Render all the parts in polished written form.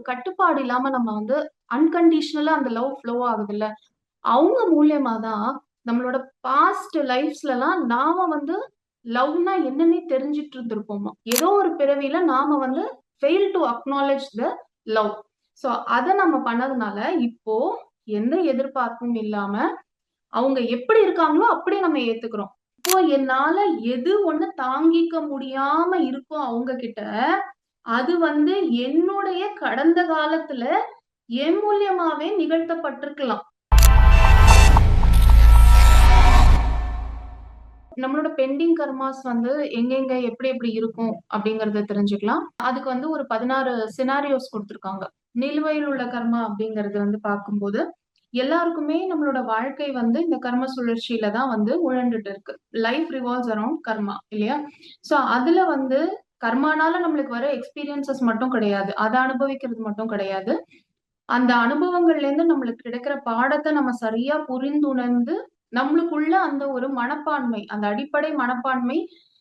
கட்டுப்பாடு இல்லாம நம்ம வந்து அன்கண்டிஷனலா அந்த லவ் ஃப்ளோ ஆகுதுல்ல, அவங்க மூலியமா தான் நம்மளோட பாஸ்ட் லைஃப்ஸ்லலாம் நாம வந்து லவ்னா என்னன்னே தெரிஞ்சுட்டு இருந்திருப்போமா. ஏதோ ஒரு பிறவியில நாம வந்து fail to acknowledge the love. So அத நம்ம பண்ணதுனால இப்போ எந்த எதிர்பார்ப்பும் இல்லாம அவங்க எப்படி இருக்காங்களோ அப்படியே நம்ம ஏத்துக்கிறோம். இப்போ என்னால எது ஒண்ணு தாங்கிக்க முடியாம இருக்கோ அவங்க கிட்ட, அது வந்து என்னுடைய கடந்த காலத்துல என் மூலியமாவே நிகழ்த்தப்பட்டிருக்கலாம். நம்மளோட பெண்டிங் கர்மாஸ் வந்து எங்கெங்க எப்படி எப்படி இருக்கும் அப்படிங்கறத தெரிஞ்சுக்கலாம். அதுக்கு வந்து ஒரு 16 சினாரியோஸ் குடுத்திருக்காங்க. நிலுவையில் உள்ள கர்மா அப்படிங்கறது வந்து பார்க்கும்போது, எல்லாருக்குமே நம்மளோட வாழ்க்கை வந்து இந்த கர்ம சுழற்சியில தான் வந்து உழண்டுட்டு இருக்கு. லைஃப் ரிவால்வ்ஸ் அரவுண்ட் கர்மா இல்லையா? சோ அதுல வந்து கர்மானால நம்மளுக்கு வர எக்ஸ்பீரியன்சஸ் மட்டும் கிடையாது. அத அனுபவிக்கிறது மட்டும் கிடையாது. அந்த அனுபவங்கள்ல இருந்து நம்மளுக்கு கிடைக்கிற பாடத்த நம்ம சரியா புரிந்துணர்ந்து, நம்மளுக்குள்ள அந்த ஒரு மனப்பான்மை, அந்த அடிப்படை மனப்பான்மை,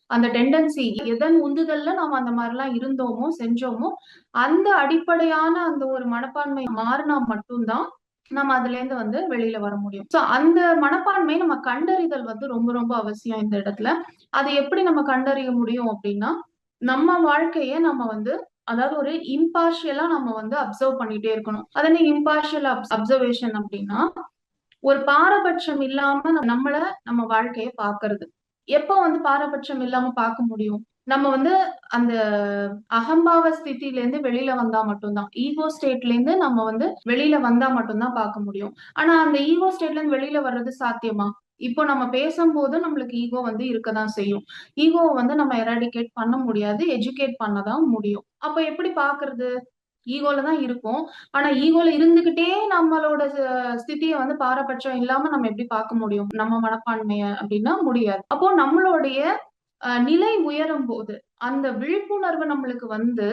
அந்த டெண்டன்சி எதன் உந்துதல்ல நாம அந்த மாரிலாம் இருந்தோமோ, செஞ்சோமோ, அந்த அடிப்படையான அந்த ஒரு மனப்பான்மை மாறுனா மட்டும் தான், நம்ம அதுலேருந்து வந்து வெளியில வர முடியும். சோ அந்த மனப்பான்மை நம்ம கண்டறிதல் வந்து ரொம்ப ரொம்ப அவசியம் இந்த இடத்துல. அத எப்படி நம்ம கண்டறிய முடியும் அப்டின்னா, நம்ம வாழ்க்கைய நம்ம வந்து அதாவது ஒரு இம்பார்ஷியலா நம்ம வந்து அப்சர்வ் பண்ணிட்டே இருக்கணும். அது என்ன இம்பார்ஷியல் அப்சர்வேஷன் அப்டின்னா, ஒரு பாரபட்சம் இல்லாம நம்மள நம்ம வாழ்க்கைய பார்க்கறது. எப்ப வந்து பாரபட்சம் இல்லாம பார்க்க முடியும்? நம்ம வந்து அந்த அகம்பாவ ஸ்திதியில இருந்து வெளியில வந்தா மட்டும் தான். ஈகோ ஸ்டேட்ல இருந்து நம்ம வந்து வெளியில வந்தா மட்டும் தான் பார்க்க முடியும். ஆனா அந்த ஈகோ ஸ்டேட்ல இருந்து வெளியில வர்றது சாத்தியமா? இப்போ நம்ம பேசும்போது நம்மளுக்கு ஈகோ வந்து இருக்கதான் செய்யும். ஈகோவ வந்து நம்ம எராடிகேட் பண்ண முடியாது. எஜுகேட் பண்ண தான் முடியும். அப்ப எப்படி பார்க்கறது? ஈகோல தான் இருக்கும். ஆனா ஈகோல இருந்துகிட்டே நம்மளோட ஸ்திதிய வந்து பாரபட்சம் இல்லாம நம்ம எப்படி பார்க்க முடியும்? நம்ம மனப்பான்மைய அப்படின்னா முடியாது. அப்போ நம்மளுடைய நிலை உயரும்போது, அந்த விழிப்புணர்வு நம்மளுக்கு வந்து,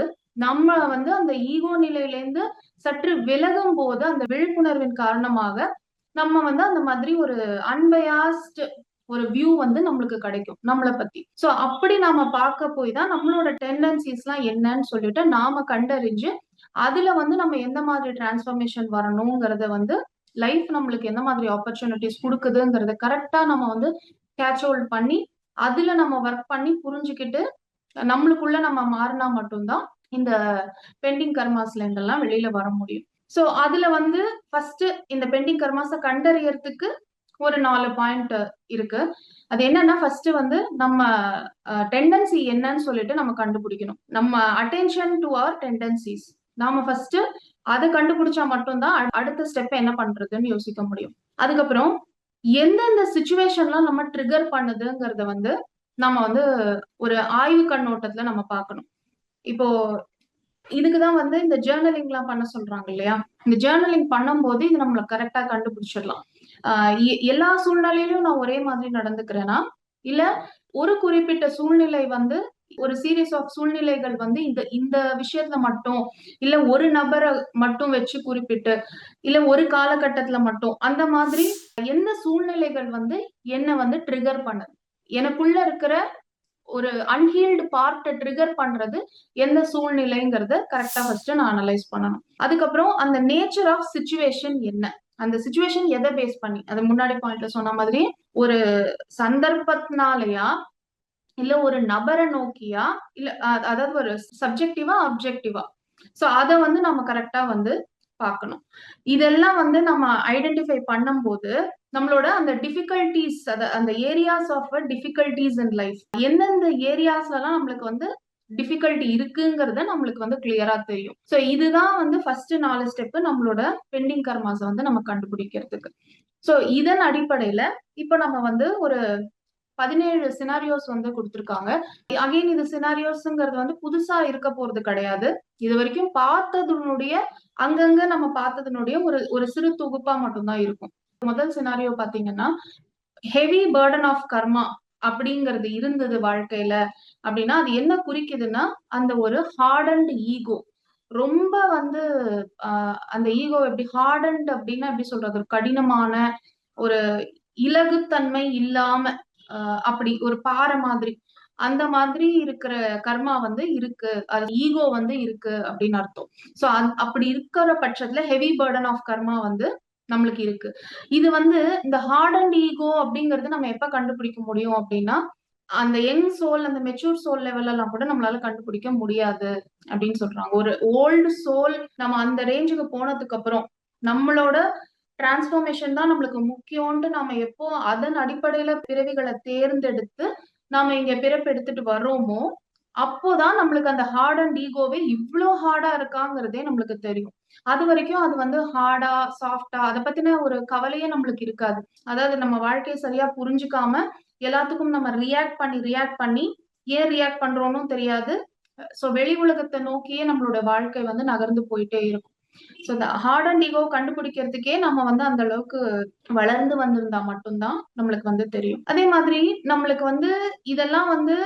நம்ம வந்து அந்த ஈகோ நிலையிலேருந்து சற்று விலகும்போது, அந்த விழிப்புணர்வின் காரணமாக, நம்ம வந்து அந்த மாதிரி ஒரு அன்பயாஸ்ட் ஒரு வியூ வந்து நம்மளுக்கு கிடைக்கும். நம்மள பத்தி. சோ அப்படி நாம பார்க்க போய் தான் நம்மளோட டெண்டன்சிஸ்லாம் என்னன்னு சொல்லிட்டு நாம கண்டறிஞ்சு, அதுல வந்து நம்ம எந்த மாதிரி டிரான்ஸ்ஃபர்மேஷன் வரணும்ங்கிறத வந்து லைஃப் நம்மளுக்கு எந்த மாதிரி ஆப்பர்ச்சுனிட்டீஸ் குடுக்குதுங்கிறத கரெக்ட்டா நம்ம வந்து கேட்ச் ஹோல்ட் பண்ணி, அதுல நம்ம வொர்க் பண்ணி புரிஞ்சுகிட்டு, நம்மளுக்குள்ள நம்ம மாறுனா மட்டும் தான், இந்த பெண்டிங் கர்மாஸ்ல இருந்தெல்லாம் வெளியில வர முடியும். சோ அதுல வந்து ஃபர்ஸ்ட் இந்த பெண்டிங் கர்மாஸ கண்டறியறதுக்கு ஒரு 4 பாயிண்ட் இருக்கு. அது என்னன்னா ஃபர்ஸ்ட் வந்து நம்ம டெண்டன்சி என்னன்னு சொல்லிட்டு நம்ம கண்டுபிடிக்கணும். நம்ம அட்டென்ஷன் டு அவர் டெண்டன்சிஸ். நாம ஃபர்ஸ்ட் அத கண்டுபிடிச்சா மட்டும் தான் அடுத்த ஸ்டெப் என்ன பண்றதுன்னு யோசிக்க முடியும். அதுக்கப்புறம் எந்தெந்த சிச்சுவேஷன்லாம் நம்ம ட்ரிகர் பண்ணுதுங்கிறத வந்து நம்ம வந்து ஒரு ஆய்வு கண்ணோட்டத்துல நம்ம பார்க்கணும். இப்போ இதுக்குதான் வந்து இந்த ஜேர்னலிங்லாம் பண்ண சொல்றாங்க இல்லையா? இந்த ஜேர்னலிங் பண்ணும்போது இது நம்மள கரெக்ட்டா கண்டுபிடிச்சிடலாம். எல்லா சூழ்நிலையிலும் நான் ஒரே மாதிரி நடந்துக்கிறேனா? இல்ல ஒரு குறிப்பிட்ட சூழ்நிலை வந்து ஒரு சீரிஸ் ஆஃப் சூழ்நிலைகள் வந்து இந்த இந்த விஷயத்துல மட்டும், இல்ல ஒரு நபர மட்டும் வச்சு குறிப்பிட்டு, இல்ல ஒரு காலகட்டத்துல மட்டும், அந்த மாதிரி எந்த சூழ்நிலைகள் வந்து என்ன வந்து ட்ரிகர் பண்ணுது? எனக்குள்ள இருக்கிற ஒரு அன்ஹீல்டு பார்ட்ட ட்ரிகர் பண்றது எந்த சூழ்நிலைங்கிறத கரெக்ட்டா ஃபர்ஸ்ட் நான் அனலைஸ் பண்ணணும். அதுக்கப்புறம் அந்த நேச்சர் ஆஃப் சிச்சுவேஷன் என்ன? அந்த சிச்சுவேஷன் எத பேஸ் பண்ணி? அது முன்னாடி பாயிண்ட்ல சொன்ன மாதிரி ஒரு சந்தர்ப்பத்தினாலயா? இல்ல ஒரு நபர நோக்கியா? இல்ல அதாவது ஒரு சப்ஜெக்டிவா, ஆப்ஜெக்டிவா? சோ அத வந்து நம்ம கரெக்ட்டா வந்து பார்க்கணும். இதெல்லாம் வந்து நம்ம ஐடென்டிஃபை பண்ணும்போது, நம்மளோட அந்த டிஃபிகல்டீஸ் அந்த areas of difficulties in life எந்தெந்த ஏரியாஸ்லலாம் நம்மளுக்கு வந்து டிஃபிகல்டி இருக்குங்கிறத நம்மளுக்கு வந்து கிளியரா தெரியும். சோ இதுதான் வந்து ஃபர்ஸ்ட் 4 ஸ்டெப் நம்மளோட பெண்டிங் கர்மாஸ வந்து நம்ம கண்டுபிடிக்கிறதுக்கு. சோ இதன் அடிப்படையில இப்ப நம்ம வந்து ஒரு 17 சினாரியோஸ் வந்து குடுத்திருக்காங்க. அகைன் இது சினாரியோஸ்ங்கிறது வந்து புதுசா இருக்க போறது கிடையாது. இதுவரைக்கும் பார்த்ததனுடைய அங்கங்க நம்ம பார்த்ததனுடைய ஒரு ஒரு சிறு தொகுப்பா மட்டும் தான் இருக்கும். முதல் சினாரியோ பார்த்தீங்கன்னா, ஹெவி பர்டன் ஆஃப் கர்மா அப்படிங்கிறது இருந்தது வாழ்க்கையில அப்படின்னா, அது என்ன குறிக்குதுன்னா, அந்த ஒரு ஹார்டன்ட் ஈகோ. ரொம்ப வந்து அ அந்த ஈகோ எப்படி ஹார்டன்ட் அப்படின்னா எப்படி சொல்றது? ஒரு கடினமான, ஒரு இலகுத்தன்மை இல்லாம, அ அப்படி ஒரு பாறை மாதிரி. அந்த மாதிரி இருக்கிற கர்மா வந்து இருக்கு, அது ஈகோ வந்து இருக்கு அப்படின்னு அர்த்தம். சோ அப்படி இருக்கிற பட்சத்துல ஹெவி பர்டன் ஆஃப் கர்மா வந்து நம்மளுக்கு இருக்கு. இது வந்து இந்த ஹார்ட் அண்ட் ஈகோ அப்படிங்கறது நம்ம எப்ப கண்டுபிடிக்க முடியும் அப்படின்னா, அந்த யங் சோல், அந்த மெச்சூர் சோல் லெவல் எல்லாம் கூட நம்மளால கண்டுபிடிக்க முடியாது அப்படின்னு சொல்றாங்க. ஒரு ஓல்டு சோல் நம்ம அந்த ரேஞ்சுக்கு போனதுக்கு அப்புறம் நம்மளோட டிரான்ஸ்ஃபர்மேஷன் தான் நம்மளுக்கு முக்கியம்னு நாம எப்போ அதன் அடிப்படையில பிறவிகளை தேர்ந்தெடுத்து நாம இங்க பிறப்பு எடுத்துட்டு வர்றோமோ, அப்போதான் நம்மளுக்கு அந்த ஹார்ட் அண்ட் ஈகோவே இவ்ளோ ஹார்டா இருக்காங்கிறதே நம்மளுக்கு தெரியும். அது வரைக்கும் அது வந்து ஹார்டா, சாஃப்ட்டா அத பத்தின ஒரு கவலையே நம்மளுக்கு இருக்காது. அதாவது நம்ம வாழ்க்கைய சரியா புரிஞ்சுக்காம எல்லாத்துக்கும் நம்ம ரியாக்ட் பண்ணி ஏன் ரியாக்ட் பண்றோம்னும் தெரியாது. சோ வெளி உலகத்தை நோக்கியே நம்மளோட வாழ்க்கை வந்து நகர்ந்து போயிட்டே இருக்கும். சோ இந்த ஹார்ட் அண்ட் ஈகோ கண்டுபிடிக்கிறதுக்கே நம்ம வந்து அந்த அளவுக்கு வளர்ந்து வந்திருந்தா மட்டும்தான் நம்மளுக்கு வந்து தெரியும். அதே மாதிரி நம்மளுக்கு வந்து இதெல்லாம் வந்து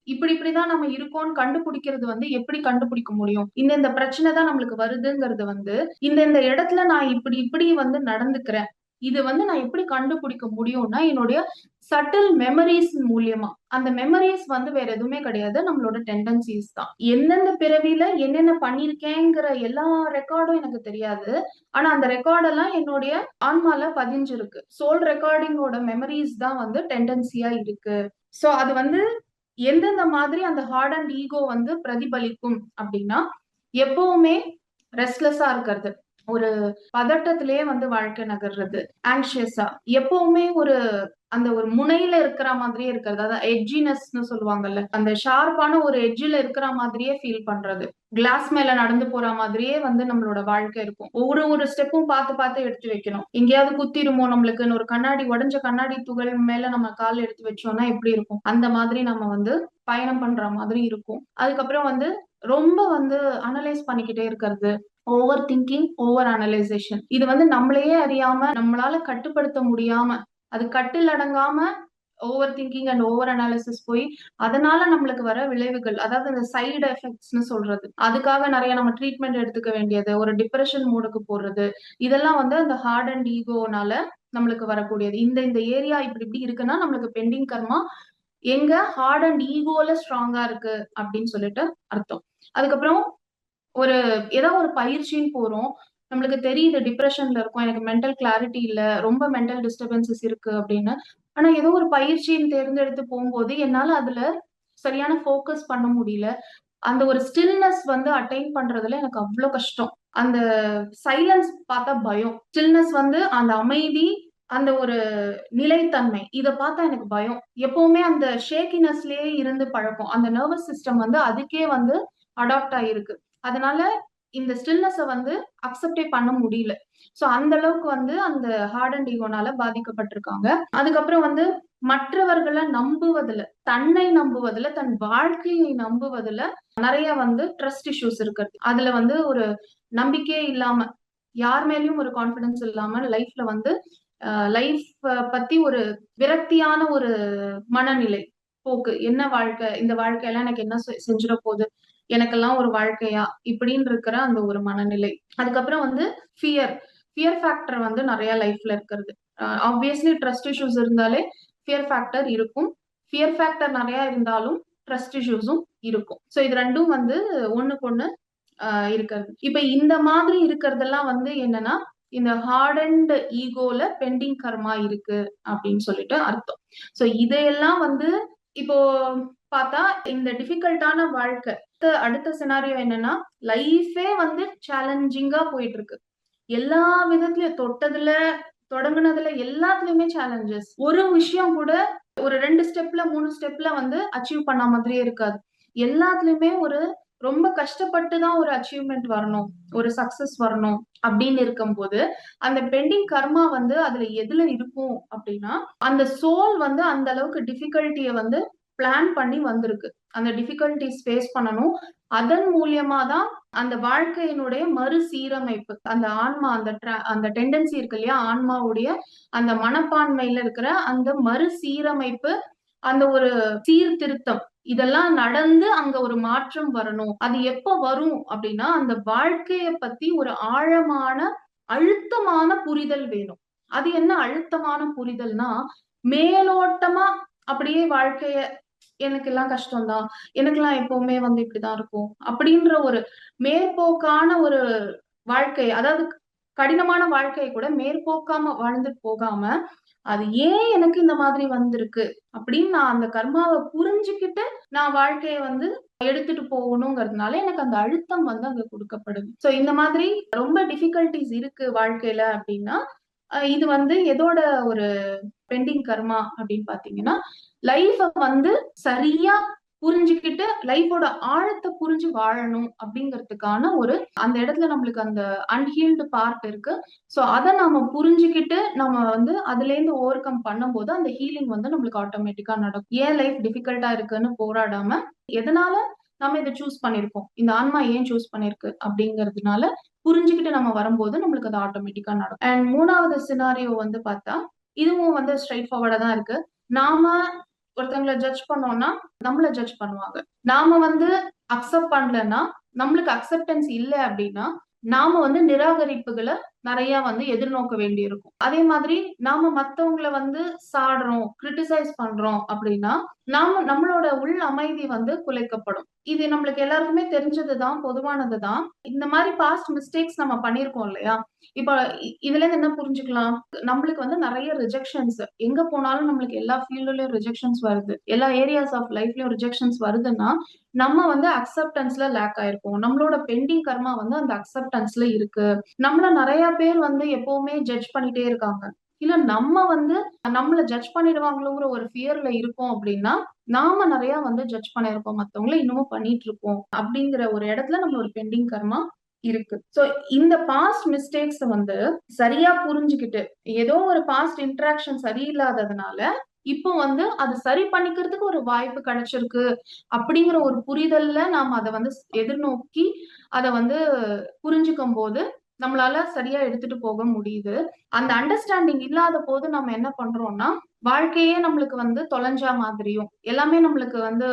இப்படிதான் நம்ம இருக்கோம்னு கண்டுபிடிக்கிறது வந்து எப்படி கண்டுபிடிக்க முடியும்? இந்த பிரச்சனை தான் நம்மளுக்கு வருதுங்கிறது வந்து இந்த இடத்துல நான் இப்படி வந்து நடந்துக்கிறேன். இது வந்து நான் எப்படி கண்டுபிடிக்க முடியும்னா, என்னுடைய சட்டில் மெமரீஸ் மூலியமா. அந்த மெமரீஸ் வந்து வேற எதுவுமே கிடையாது. நம்மளோட டெண்டன்சிஸ் தான். எந்தெந்த பிறவியில என்னென்ன பண்ணியிருக்கேங்கிற எல்லா ரெக்கார்டும் எனக்கு தெரியாது. ஆனா அந்த ரெக்கார்ட் எல்லாம் என்னுடைய ஆன்மால பதிஞ்சிருக்கு. சோல் ரெக்கார்டிங்கோட மெமரீஸ் தான் வந்து டெண்டன்சியா இருக்கு. சோ அது வந்து எந்தெந்த மாதிரி அந்த ஹார்ட் அண்ட் ஈகோ வந்து பிரதிபலிக்கும் அப்படின்னா, எப்பவுமே ரெஸ்ட்லெஸ்ஸா இருக்கிறது. ஒரு பதட்டத்திலேயே வந்து வாழ்க்கை நகர்றது. ஆங்ஷியஸா எப்பவுமே அந்த ஒரு முனையில இருக்கிற மாதிரியே இருக்கிறது. அதாவது எட்ஜினஸ்ன்னு சொல்லுவாங்கல்ல. அந்த ஷார்ப்பான ஒரு எட்ஜ்ல இருக்கிற மாதிரியே ஃபீல் பண்றது. கிளாஸ் மேல நடந்து போற மாதிரியே வந்து நம்மளோட வாழ்க்கை இருக்கும். ஒரு ஸ்டெப்பும் பார்த்து எடுத்து வைக்கணும். எங்கேயாவது குத்திருமோ நம்மளுக்குன்னு ஒரு உடைஞ்ச கண்ணாடி துகள் மேல நம்ம கால் எடுத்து வச்சோம்னா எப்படி இருக்கும்? அந்த மாதிரி நம்ம வந்து பயணம் பண்ற மாதிரி இருக்கும். அதுக்கப்புறம் வந்து ரொம்ப வந்து அனலைஸ் பண்ணிக்கிட்டே இருக்கிறது. Over thinking, over analysation. இது வந்து நம்மளையே அறியாம, நம்மளால கட்டுப்படுத்த முடியாம, அது கட்டில் அடங்காம over thinking and over analysis போய் அதனால நம்மளுக்கு வர விளைவுகள், அதாவது இந்த சைடு எஃபெக்ட்ஸ்னு சொல்றது, அதுக்காக நிறைய நம்ம ட்ரீட்மெண்ட் எடுத்துக்க வேண்டியது, ஒரு டிப்ரெஷன் மூடுக்கு போறது, இதெல்லாம் வந்து அந்த ஹார்ட் அண்ட் ஈகோனால நம்மளுக்கு வரக்கூடியது. இந்த ஏரியா இப்படி இருக்குன்னா நம்மளுக்கு பெண்டிங் கர்மா எங்க ஹார்ட் அண்ட் ஈகோல ஸ்ட்ராங்கா இருக்கு அப்படின்னு சொல்லிட்டு அர்த்தம். அதுக்கப்புறம் ஒரு ஏதோ ஒரு பயிற்சின்னு போறோம். நம்மளுக்கு தெரியுது டிப்ரஷன்ல இருக்கோம். எனக்கு மென்டல் கிளாரிட்டி இல்ல. ரொம்ப மென்டல் டிஸ்டர்பன்சஸ் இருக்கு அப்படின்னு. ஆனா ஏதோ ஒரு பயிற்சின்னு தேர்ந்தெடுத்து போம்போது, என்னால அதுல சரியான ஃபோக்கஸ் பண்ண முடியல. அந்த ஒரு ஸ்டில்னஸ் வந்து அட்டைன் பண்றதுல எனக்கு அவ்ளோ கஷ்டம். அந்த சைலன்ஸ் பார்த்தா பயம். ஸ்டில்னஸ் வந்து அந்த அமைதி, அந்த ஒரு நிலைத்தன்மை. இத பார்த்தா எனக்கு பயம். எப்பவுமே அந்த ஷேக்கினஸ்லயே இருந்து பழக்கம். அந்த நர்வஸ் சிஸ்டம் வந்து அதுக்கே வந்து அடாப்ட் ஆயிருக்கு. அதனால இந்த ஸ்டில்னஸ வந்து அக்செப்டே பண்ண முடியல. சோ அந்த அளவுக்கு வந்து அந்த ஹார்ட் அண்ட் ஈகோனால பாதிக்கப்பட்டிருக்காங்க. அதுக்கப்புறம் வந்து மற்றவர்கள நம்புவதுல, தன்னை நம்புவதுல, தன் வாழ்க்கையை நம்புவதுல நெறைய வந்து ட்ரஸ்ட் இஷ்யூஸ் இருக்கிறது. அதுல வந்து ஒரு நம்பிக்கையே இல்லாம, யார் மேலயும் ஒரு கான்ஃபிடன்ஸ் இல்லாம லைஃப்ல வந்து லைஃப் பத்தி ஒரு விரக்தியான ஒரு மனநிலை, போக்கு. என்ன வாழ்க்கை? இந்த வாழ்க்கையெல்லாம் எனக்கு என்ன செஞ்சிட போகுது? எனக்கெல்லாம் ஒரு வாழ்க்கையா? இப்படின்னு இருக்கிற அந்த ஒரு மனநிலை. அதுக்கப்புறம் வந்து ஃபியர். ஃபியர் ஃபேக்டர் வந்து நெறைய லைஃப்ல இருக்கிறது. ஆப்வியஸ்லி ட்ரஸ்ட் இஷ்யூஸ் இருந்தாலே ஃபியர் ஃபேக்டர் இருக்கும். ஃபியர் ஃபேக்டர் நெறைய இருந்தாலும் ட்ரஸ்ட் இஷ்யூஸும் இருக்கும். சோ இது 2ம் வந்து ஒண்ணுக்கொண்ணு இருக்கிறது. இப்ப இந்த மாதிரி இருக்கிறதெல்லாம் வந்து என்னன்னா, இந்த ஹார்ட் அண்ட் ஈகோல பெண்டிங் கர்மா இருக்கு அப்படின்னு சொல்லிட்டு அர்த்தம். சோ இதையெல்லாம் வந்து இப்போ பார்த்தா இந்த டிஃபிகல்ட்டான வாழ்க்கை அடுத்த சினாரியோ என்னன்னா, லைஃபே வந்து சேலஞ்சிங்கா போயிட்டு இருக்கு. எல்லா விதத்திலயும் தொடங்குனதுல எல்லாத்துலயுமே சேலஞ்சஸ். ஒரு விஷயம் கூட ஒரு 2 ஸ்டெப்ல 3 ஸ்டெப்ல வந்து அச்சீவ் பண்ண மாதிரியே இருக்காது. எல்லாத்துலயுமே ஒரு ரொம்ப கஷ்டப்பட்டு தான் ஒரு அச்சீவ்மென்ட் வரணும். ஒரு சக்சஸ் வரணும் அப்படின்னு இருக்கும்போது, அந்த பெண்டிங் கர்மா வந்து அதுல எதுல இருக்கும் அப்படின்னா, அந்த சோல் வந்து அந்த அளவுக்கு டிஃபிகல்ட்டிய வந்து பிளான் பண்ணி வந்திருக்கு. அந்த டிஃபிகல்டிஸ் ஃபேஸ் பண்ணணும். அதன் மூலியமா தான் அந்த வாழ்க்கையினுடைய மறுசீரமைப்பு. அந்த ஆன்மா அந்த டெண்டன்சி இருக்கு இல்லையா? ஆன்மாவுடைய அந்த மனப்பான்மையில இருக்கிற அந்த மறுசீரமைப்பு, அந்த ஒரு சீர்திருத்தம். இதெல்லாம் நடந்து அங்க ஒரு மாற்றம் வரணும். அது எப்ப வரும் அப்படின்னா, அந்த வாழ்க்கைய பத்தி ஒரு ஆழமான, அழுத்தமான புரிதல் வேணும். அது என்ன அழுத்தமான புரிதல்னா, மேலோட்டமா அப்படியே வாழ்க்கைய எனக்கு எல்லாம் கஷ்டம் தான், எனக்கெல்லாம் எப்பவுமே வந்து இப்படிதான் இருக்கும் அப்படின்ற ஒரு மேற்போக்கான ஒரு வாழ்க்கை, அதாவது கடினமான வாழ்க்கையை கூட மேற்போக்காம வாழ்ந்துட்டு போகாம, அது ஏன் எனக்கு இந்த மாதிரி வந்திருக்கு அப்படின்னு நான் அந்த கர்மாவ புரிஞ்சுக்கிட்டு நான் வாழ்க்கைய வந்து எடுத்துட்டு போகணுங்கிறதுனால எனக்கு அந்த அழுத்தம் வந்து அங்க குடுக்கப்படுது. சோ இந்த மாதிரி ரொம்ப டிஃபிகல்டீஸ் இருக்கு வாழ்க்கையில அப்படின்னா, இது வந்து எதோட ஒரு பெண்டிங் கர்மா அப்படின்னு பாத்தீங்கன்னா, லைஃப வந்து சரியா புரிஞ்சுக்கிட்டு லைஃபோட ஆழத்த புரிஞ்சு வாழணும் அப்படிங்கிறதுக்கான ஒரு அந்த இடத்துல நம்மளுக்கு அந்த அன்ஹீல்டு பார்ட் இருக்கு. சோ அத நாம புரிஞ்சுக்கிட்டு நம்ம வந்து அதுல இருந்து ஓவர் கம் பண்ணும்போது அந்த ஹீலிங் வந்து நம்மளுக்கு ஆட்டோமேட்டிக்கா நடக்கும். ஏன் லைஃப் டிஃபிகல்ட்டா இருக்குன்னு போராடாம, எதனால நம்ம இத சூஸ் பண்ணியிருக்கோம், இந்த ஆன்மா ஏன் சூஸ் பண்ணிருக்கு அப்படிங்கிறதுனால புரிஞ்சுகிட்டு நம்ம வரும்போது நம்மளுக்கு அது ஆட்டோமேட்டிக்கா நடக்கும். அண்ட் 3வது சினாரியோ வந்து பார்த்தா, இதுவும் வந்து ஸ்ட்ரெய்ட் ஃபார்வர்டா தான் இருக்கு. நாம ஒருத்தவங்கள ஜட்ஜ் பண்ணோம்னா, நம்மள ஜட்ஜ் பண்ணுவாங்க. நாம வந்து அக்செப்ட் பண்ணலன்னா, நம்மளுக்கு அக்செப்டன்ஸ் இல்ல அப்டின்னா, நாம வந்து நிராகரிப்புகள நெறைய வந்து எதிர்நோக்க வேண்டியிருக்கும். அதே மாதிரி நாம மத்தவங்கள வந்து சாடுறோம், கிரிட்டிசைஸ் பண்றோம் அப்டின்னா, நாம நம்மளோட உள் அமைதி வந்து குலைக்கப்படும். இது நம்மளுக்கு எல்லாருக்குமே தெரிஞ்சது தான், பொதுவானது தான். இந்த மாரி பாஸ்ட் மிஸ்டேக்ஸ் நம்ம பண்ணியிருக்கோம் இல்லையா? இப்ப இதுலருந்து என்ன புரிஞ்சுக்கலாம்? நம்மளுக்கு வந்து நெறைய ரிஜெக்ஷன்ஸ் எங்க போனாலும் நம்மளுக்கு எல்லா ஃபீல்டுலயும் ரிஜெக்ஷன்ஸ் வருது. எல்லா ஏரியாஸ் ஆஃப் லைஃப்லயும் ரிஜெக்ஷன்ஸ் வருதுன்னா, நம்ம வந்து அக்செப்டன்ஸ்ல லேக் ஆயிருக்கோம். நம்மளோட பெண்டிங் கர்மா வந்து அந்த அக்செப்டன்ஸ்ல இருக்கு. நம்மள நெறைய பேர் வந்து எப்பவுமே ஜட்ஜ் பண்ணிட்டே இருக்காங்க. இல்ல நம்ம வந்து நம்மள ஜட்ஜ் பண்ணிடுவாங்களோங்கிற ஒரு ஃபியர்ல இருக்கோம் அப்டின்னா, நாம நெறைய வந்து ஜட்ஜ் பண்ணியிருக்கோம் மத்தவங்கள. இன்னமும் பண்ணிட்டு இருக்கோம். அப்டிங்கிற ஒரு இடத்துல நம்மளோட பெண்டிங் கர்மா இருக்கு. சோ இந்த பாஸ்ட் மிஸ்டேக்ஸ வந்து சரியா புரிஞ்சுகிட்டு, ஏதோ ஒரு பாஸ்ட் இன்டராக்ஷன் சரியில்லாததுனால, இப்போ வந்து அது சரி பண்ணிக்கிறதுக்கு ஒரு வாய்ப்பு கிடைச்சிருக்கு. அப்படிங்கிற ஒரு புரிதல்ல நாம அத வந்து எதிர்நோக்கி அத வந்து புரிஞ்சுக்கும்போது, நம்மளால சரியா எடுத்துட்டு போக முடியுது. அந்த அண்டர்ஸ்டாண்டிங் இல்லாத போது நம்ம என்ன பண்றோம்னா, வாழ்க்கையே நம்மளுக்கு வந்து தொலைஞ்சா மாதிரியும், எல்லாமே நம்மளுக்கு வந்து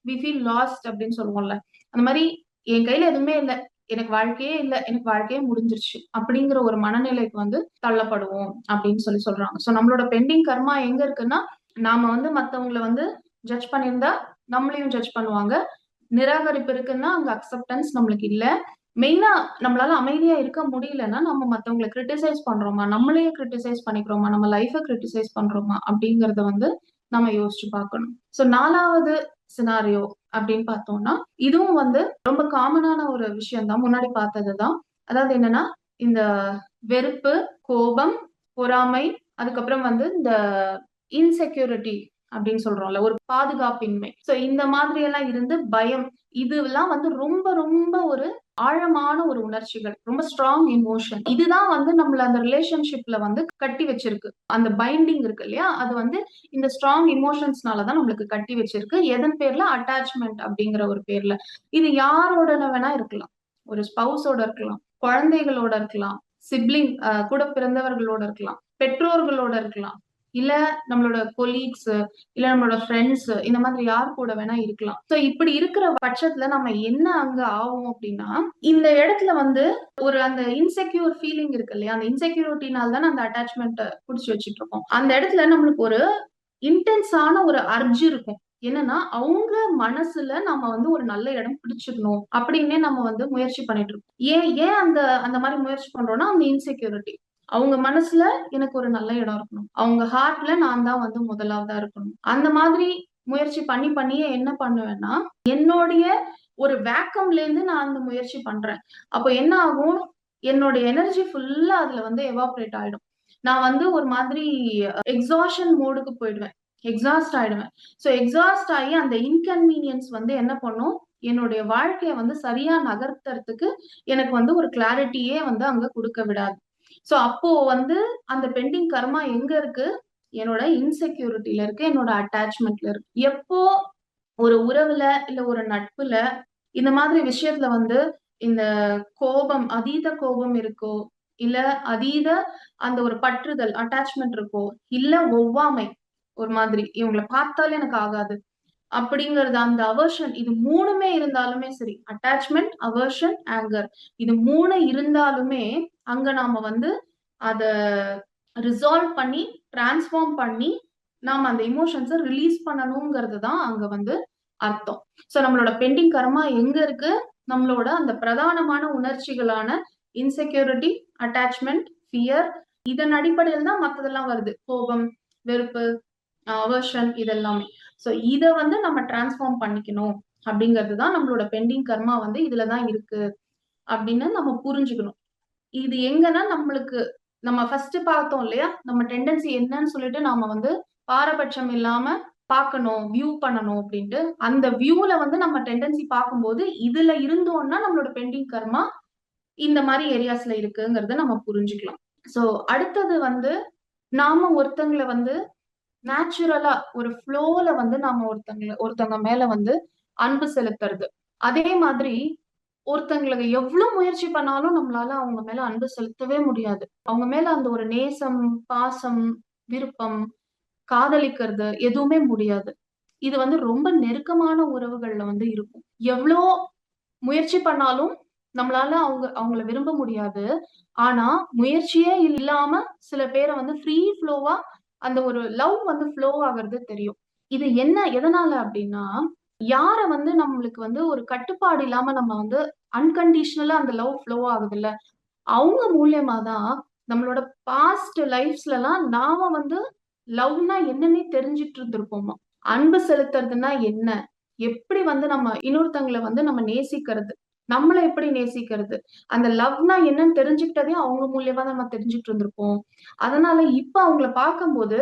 வி ஃபீல் லாஸ்ட் அப்படின்னு சொல்லுவோம்ல. அந்த மாரி என் கையில எதுவுமே இல்ல. எனக்கு வாழ்க்கையே இல்ல. எனக்கு வாழ்க்கையே முடிஞ்சிருச்சு. அப்படிங்கிற ஒரு மனநிலைக்கு வந்து தள்ளப்படுவோம் அப்படின்னு சொல்றாங்க. சோ நம்மளோட பெண்டிங் கர்மா எங்க இருக்குன்னா, நாம வந்து மத்தவங்கள வந்து ஜட்ஜ் பண்ணியிருந்தா, நம்மளையும் ஜட்ஜ் பண்ணுவாங்க. நிராகரிப்பு இருக்குன்னா, அங்க அக்செப்டன்ஸ் நம்மளுக்கு இல்ல. மெயினா நம்மளால அமைதியா இருக்க முடியலன்னா, நம்ம மத்தவங்கள கிரிட்டிசைஸ் பண்றோமா? நம்மளையே கிரிட்டிசைஸ் பண்ணிக்கிறோமா? நம்ம லைஃப கிரிட்டிசைஸ் பண்றோமா? அப்படிங்கிறத வந்து நம்ம யோசிச்சு பார்க்கணும். சோ 4வது சினாரியோ அப்படின்னு பார்த்தோம்னா, இதுவும் வந்து ரொம்ப காமனான ஒரு விஷயம் தான். முன்னாடி பார்த்தது தான். அதாவது என்னன்னா, இந்த வெறுப்பு, கோபம், பொறாமை, அதுக்கப்புறம் வந்து இந்த இன்செக்யூரிட்டி அப்படின்னு சொல்றோம்ல. ஒரு பாதுகாப்பின்மை. சோ இந்த மாதிரி எல்லாம் இருந்து பயம். இதுவெல்லாம் வந்து ரொம்ப ரொம்ப ஒரு ஆழமான ஒரு உணர்ச்சிகள். ரொம்ப ஸ்ட்ராங் எமோஷன். இதுதான் வந்து நம்மள அந்த ரிலேஷன்ஷிப்ல வந்து கட்டி வச்சிருக்கு. அந்த பைண்டிங் இருக்கு இல்லையா? அது வந்து இந்த ஸ்ட்ராங் எமோஷன்ஸ்னால தான் நம்மளுக்கு கட்டி வச்சிருக்கு. எதன் பேர்ல? அட்டாச்மென்ட் அப்படிங்கிற ஒரு பேர்ல. இது யாரோட வேணா இருக்கலாம். ஒரு ஸ்பௌஸோட இருக்கலாம். குழந்தைகளோட இருக்கலாம். சிப்லிங் கூட பிறந்தவர்களோட இருக்கலாம். பெற்றோர்களோட இருக்கலாம். இல்ல நம்மளோட கொலீக்ஸ், இல்ல நம்மளோட ஃப்ரெண்ட்ஸ் இந்த மாதிரி யார் கூட வேணா இருக்கலாம். சோ இப்படி இருக்கிற பட்சத்துல நம்ம என்ன அங்க ஆவோம் அப்படின்னா, இந்த இடத்துல வந்து ஒரு அந்த இன்செக்யூர் ஃபீலிங் இருக்கு இல்லையா? அந்த இன்செக்யூரிட்டினால தானே அந்த அட்டாச்மென்ட்ட புடிச்சு வச்சுட்டு இருக்கோம். அந்த இடத்துல நம்மளுக்கு ஒரு இன்டென்ஸான ஒரு அர்ஜ் இருக்கும். என்னன்னா, அவங்க மனசுல நம்ம வந்து ஒரு நல்ல இடம் பிடிச்சுக்கணும் அப்படின்னே நம்ம வந்து முயற்சி பண்ணிட்டு இருக்கோம். ஏன் ஏன் அந்த அந்த மாரி முயற்சி பண்றோம்னா, அந்த இன்செக்யூரிட்டி. அவங்க மனசுல எனக்கு ஒரு நல்ல இடம் இருக்கணும். அவங்க ஹார்ட்ல நான் தான் வந்து முதலாவதா இருக்கணும். அந்த மாதிரி முயற்சி பண்ணியே என்ன பண்ணுவேன்னா, என்னுடைய ஒரு வேக்கம்ல இருந்து நான் அந்த முயற்சி பண்றேன். அப்ப என்ன ஆகும்? என்னோட எனர்ஜி ஃபுல்லா அதுல வந்து எவாப்பரேட் ஆயிடும். நான் வந்து ஒரு மாதிரி எக்ஸாஷன் மோடுக்கு போயிடுவேன். எக்ஸாஸ்ட் ஆயிடுவேன். சோ எக்ஸாஸ்ட் ஆயி அந்த இன்கன்வீனியன்ஸ் வந்து என்ன பண்ணும்? என்னுடைய வாழ்க்கைய வந்து சரியா நகர்த்தறதுக்கு எனக்கு வந்து ஒரு கிளாரிட்டியே வந்து அங்க குடுக்க விடாது. சோ அப்போ வந்து அந்த பெண்டிங் கர்மா எங்க இருக்கு? என்னோட இன்செக்யூரிட்டில இருக்கு. என்னோட அட்டாச்மென்ட்ல இருக்கு. எப்போ ஒரு உறவுல, இல்ல ஒரு நட்புல, இந்த மாதிரி விஷயத்துல வந்து இந்த கோபம், அதீத கோபம் இருக்கோ, இல்ல அதீத அந்த ஒரு பற்றுதல், அட்டாச்மென்ட் இருக்கோ, இல்ல ஒவ்வாமை ஒரு மாதிரி, இவங்கள பார்த்தாலே எனக்கு ஆகாது. அப்படிங்கிறது அந்த அவர்ஷன் இது 3மே இருந்தாலுமே சரி. Attachment, aversion, anchor. இது 3 இருந்தாலுமே, அங்க நாம வந்து அத ரிசால்வ் பண்ணி, டிரான்ஸ்பார்ம் பண்ணி, நாம அந்த எமோஷன்ஸ ரிலீஸ் பண்ணணுங்கிறது தான் அங்க வந்து அர்த்தம். சோ நம்மளோட பெண்டிங் கர்மா எங்க இருக்கு? நம்மளோட அந்த பிரதானமான உணர்ச்சிகளான இன்செக்யூரிட்டி, அட்டாச்மென்ட், ஃபியர் இதன் அடிப்படையில் தான் மத்ததெல்லாம் வருது. கோபம், வெறுப்பு, அவர்ஷன் இதெல்லாமே. சோ இத வந்து நம்ம டிரான்ஸ்ஃபார்ம் பண்ணிக்கணும் அப்படிங்கிறது தான் நம்மளோட பெண்டிங் கர்மா வந்து இதுல தான் இருக்கு அப்படின்னு நம்ம புரிஞ்சுக்கணும். இது எங்கன்னா நம்மளுக்கு நம்ம ஃபர்ஸ்ட் பார்த்தோம் இல்லையா? நம்ம டெண்டன்சி என்னன்னு சொல்லிட்டு நாம வந்து பாரபட்சம் இல்லாம பார்க்கணும், வியூ பண்ணணும் அப்டின்ட்டு. அந்த வியூல வந்து நம்ம டெண்டன்சி பார்க்கும்போது, இதுல இருந்தோம்னா நம்மளோட பெண்டிங் கர்மா இந்த மாரி ஏரியாஸ்ல இருக்குங்கிறத நம்ம புரிஞ்சுக்கலாம். சோ அடுத்தது வந்து நாம ஒருத்தங்கள வந்து நேச்சுரலா ஒரு ஃப்ளோல வந்து நாம ஒருத்தவங்க மேல வந்து அன்பு செலுத்துறது. அதே மாதிரி ஒருத்தங்களுக்கு எவ்ளோ முயற்சி பண்ணாலும் நம்மளால அவங்க மேல அன்பு செலுத்தவே முடியாது. அவங்க மேல அந்த ஒரு நேசம், பாசம், விருப்பம், காதலிக்கிறது எதுவுமே முடியாது. இது வந்து ரொம்ப நெருக்கமான உறவுகள்ல வந்து இருக்கும். எவ்ளோ முயற்சி பண்ணாலும் நம்மளால அவங்கள விரும்ப முடியாது. ஆனா, முயற்சியே இல்லாம சில பேர வந்து ஃப்ரீ ஃப்ளோவா அந்த ஒரு லவ் வந்து ஃப்ளோ ஆகுறது தெரியும். இது என்ன எதனால அப்டின்னா, யார வந்து நம்மளுக்கு வந்து ஒரு கட்டுப்பாடு இல்லாம நம்ம வந்து அன்கண்டிஷனலா அந்த லவ் ஃப்ளோ ஆகுதுல்ல, அவங்க மூலியமா தான் நம்மளோட பாஸ்ட் லைஃப்ஸ்லலாம் நாம வந்து லவ்னா என்னன்னே தெரிஞ்சுட்டு இருந்திருப்போமா. அன்பு செலுத்துறதுன்னா என்ன? எப்படி வந்து நம்ம இன்னொருத்தங்கள வந்து நம்ம நேசிக்கிறது? நம்மள எப்படி நேசிக்கிறது? அந்த லவ்னா என்னன்னு தெரிஞ்சுக்கிட்டதே அவங்க மூலியமா தான் நம்ம தெரிஞ்சுட்டு இருந்திருப்போம். அதனால இப்ப அவங்கள பார்க்கும்போது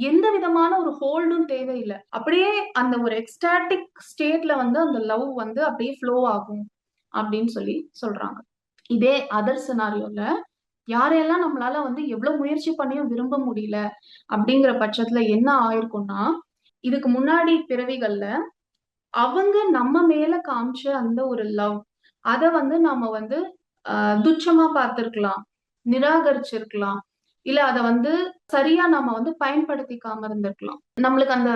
எந்த விதமான ஒரு ஹோல்டும் தேவையில்ல. அப்படியே அந்த ஒரு எக்ஸ்டாடிக் ஸ்டேட்ல வந்து அந்த லவ் வந்து அப்படியே ஃப்ளோ ஆகும் அப்படின்னு சொல்லி சொல்றாங்க. இதே அதர் சினாரியோல யாரையெல்லாம் நம்மளால வந்து எவ்வளவு முயற்சி பண்ணியும் விரும்ப முடியல அப்படிங்கிற பட்சத்துல என்ன ஆயிருக்கும்னா, இதுக்கு முன்னாடி பிறவிகள்ல அவங்க நம்ம மேல காமிச்ச அந்த ஒரு லவ், அத வந்து நாம வந்து அ துச்சமா பார்த்திருக்கலாம். நிராகரிச்சிருக்கலாம். இல்ல அத வந்து சரியா நாம வந்து பயன்படுத்திக்காம இருந்திருக்கலாம். நம்மளுக்கு அந்த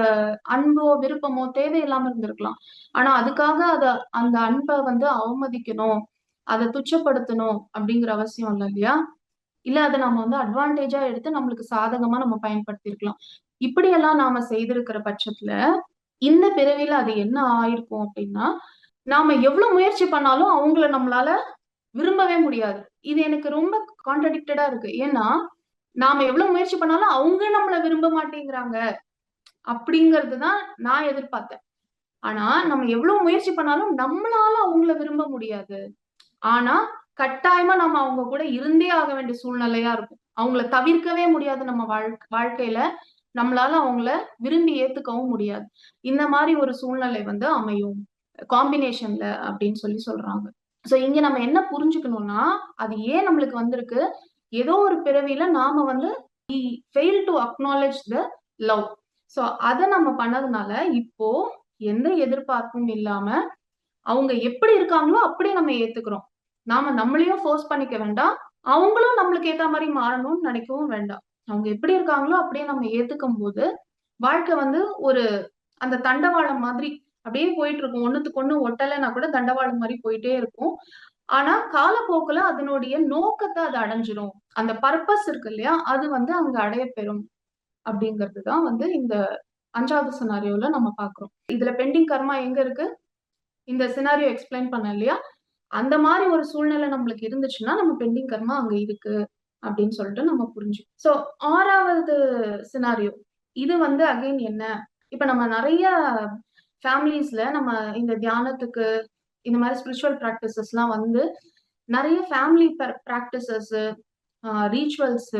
அன்போ, விருப்பமோ தேவையில்லாம இருந்திருக்கலாம். ஆனா அதுக்காக அந்த அன்ப வந்து அவமதிக்கணும், அத துச்சப்படுத்தணும் அப்படிங்கிற அவசியம் இல்ல இல்லையா? இல்ல அத நம்ம வந்து அட்வான்டேஜா எடுத்து நம்மளுக்கு சாதகமா நம்ம பயன்படுத்தியிருக்கலாம். இப்படியெல்லாம் நாம செய்திருக்கிற பட்சத்துல, இந்த பிறவில அது என்ன ஆயிருக்கும் அப்டின்னா, நாம எவ்ளோ முயற்சி பண்ணாலும் அவங்கள நம்மளால விரும்பவே முடியாது. இது எனக்கு ரொம்ப கான்ட்ரடிக்டடா இருக்கு. ஏன்னா, நாம எவ்ளோ முயற்சி பண்ணாலும் அவங்க நம்மள விரும்ப மாட்டேங்கிறாங்க. அப்படிங்கிறது தான் நான் எதிர்பார்த்தேன். ஆனா, நம்ம எவ்ளோ முயற்சி பண்ணாலும் நம்மளால அவங்கள விரும்ப முடியாது. ஆனா, கட்டாயமா நம்ம அவங்க கூட இருந்தே ஆக வேண்டிய சூழ்நிலையா இருக்கும். அவங்கள தவிர்க்கவே முடியாது நம்ம வாழ்க்கையில. நம்மளால அவங்கள விரும்பி ஏத்துக்கவும் முடியாது. இந்த மாரி ஒரு சூழ்நிலை வந்து அமையும். காம்பினேஷன்ல அப்படின்னு சொல்லி சொல்றாங்க. சோ இங்க நம்ம என்ன புரிஞ்சுக்கணும்னா, அது ஏன் நம்மளுக்கு வந்திருக்கு? ஏதோ ஒரு பிறவியில நாம வந்து fail to acknowledge the love. So அத நம்ம பண்ணதுனால, இப்போ எந்த எதிர்பார்ப்பும் இல்லாம அவங்க எப்படி இருக்காங்களோ அப்படியே நம்ம ஏத்துக்கிறோம். நாம நம்மளையும் ஃபோர்ஸ் பண்ணிக்க வேண்டாம். அவங்களும் நம்மளுக்கு ஏத்த மாரி மாறணும்னு நினைக்கவும் வேண்டாம். அவங்க எப்படி இருக்காங்களோ அப்படியே நம்ம ஏத்துக்கும்போது, வாழ்க்கை வந்து ஒரு அந்த தண்டவாளம் மாதிரி அப்படியே போயிட்டு இருக்கும். ஒண்ணுத்துக்கு ஒண்ணு ஒட்டலைன்னா கூட தண்டவாளம் மாரி போயிட்டே இருக்கும். ஆனா காலப்போக்குல அதனுடைய நோக்கத்த அது அடைஞ்சிரும். அந்த பர்ப்பஸ் இருக்கு இல்லையா? அது வந்து அங்க அடையப்பெறும். அப்படிங்கிறது தான் வந்து இந்த 5வது சினாரியோல நம்ம பார்க்கிறோம். இதுல பெண்டிங் கர்மா எங்க இருக்கு? இந்த சினாரியோ எக்ஸ்பிளைன் பண்ணேன் இல்லையா? அந்த மாரி ஒரு சூழ்நிலை நம்மளுக்கு இருந்துச்சுன்னா, நம்ம பெண்டிங் கர்மா அங்க இருக்கு அப்படின்னு சொல்லிட்டு நம்ம புரிஞ்சுக்கணும். சோ 6வது சினாரியோ. இது வந்து அகைன் என்ன? இப்ப நம்ம நெறைய ஃபேமிலீஸ்ல நம்ம இந்த தியானத்துக்கு, இந்த மாரி ஸ்பிரிச்சுவல் பிராக்டிசஸ்லாம் வந்து நெறைய ஃபேமிலி பிராக்டிசஸ், ரிச்சுவல்ஸ்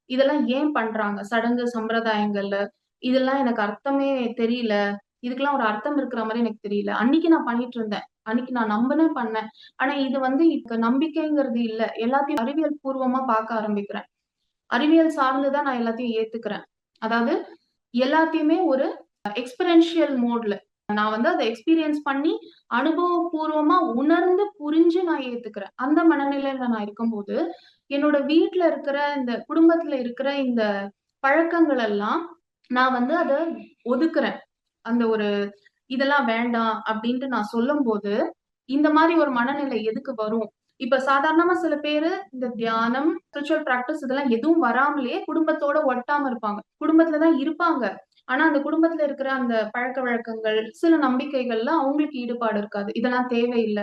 இதெல்லாம் ஏன் பண்றாங்க? சடங்கு, சம்பிரதாயங்கள்ல. இதெல்லாம் எனக்கு அர்த்தமே தெரியல. இதுக்கெல்லாம் ஒரு அர்த்தம் இருக்கிற மாரி எனக்கு தெரியல. அன்னைக்கு நான் பண்ணிட்டு இருந்தேன். அன்னைக்கு நான் நம்பினேன் பண்ணேன். ஆனா இது வந்து இப்ப நம்பிக்கைங்கிறது இல்ல. எல்லாத்தையும் அறிவியல் பூர்வமா பார்க்க ஆரம்பிக்கிறேன். அறிவியல் சார்ந்து தான் நான் எல்லாத்தையும் ஏத்துக்கிறேன். அதாவது எல்லாத்தையுமே ஒரு எக்ஸ்பெரின்ஷியல் மோட்ல நான் வந்து அத எக்ஸ்பீரியன்ஸ் பண்ணி அனுபவபூர்வமா உணர்ந்து, புரிஞ்சு நான் ஏத்துக்கிறேன். அந்த மனநிலையில நான் இருக்கும்போது, என்னோட வீட்ல இருக்கிற இந்த குடும்பத்துல இருக்கிற இந்த பழக்கங்கள் எல்லாம் நான் வந்து அத ஒதுக்குறேன். அந்த ஒரு இதெல்லாம் வேண்டாம் அப்டின்ட்டு நான் சொல்லும்போது, இந்த மாரி ஒரு மனநிலை எதுக்கு வரும்? இப்ப சாதாரணமா சில பேரு இந்த தியானம், ஸ்பிரிச்சுவல் பிராக்டிஸ் இதெல்லாம் எதுவும் வராமலேயே குடும்பத்தோட ஒட்டாம இருப்பாங்க. குடும்பத்துல தான் இருப்பாங்க. ஆனா அந்த குடும்பத்துல இருக்கிற அந்த பழக்கவழக்கங்கள், சில நம்பிக்கைகள்ல அவங்களுக்கு ஈடுபாடு இருக்காது. இதெல்லாம் தேவையில்ல.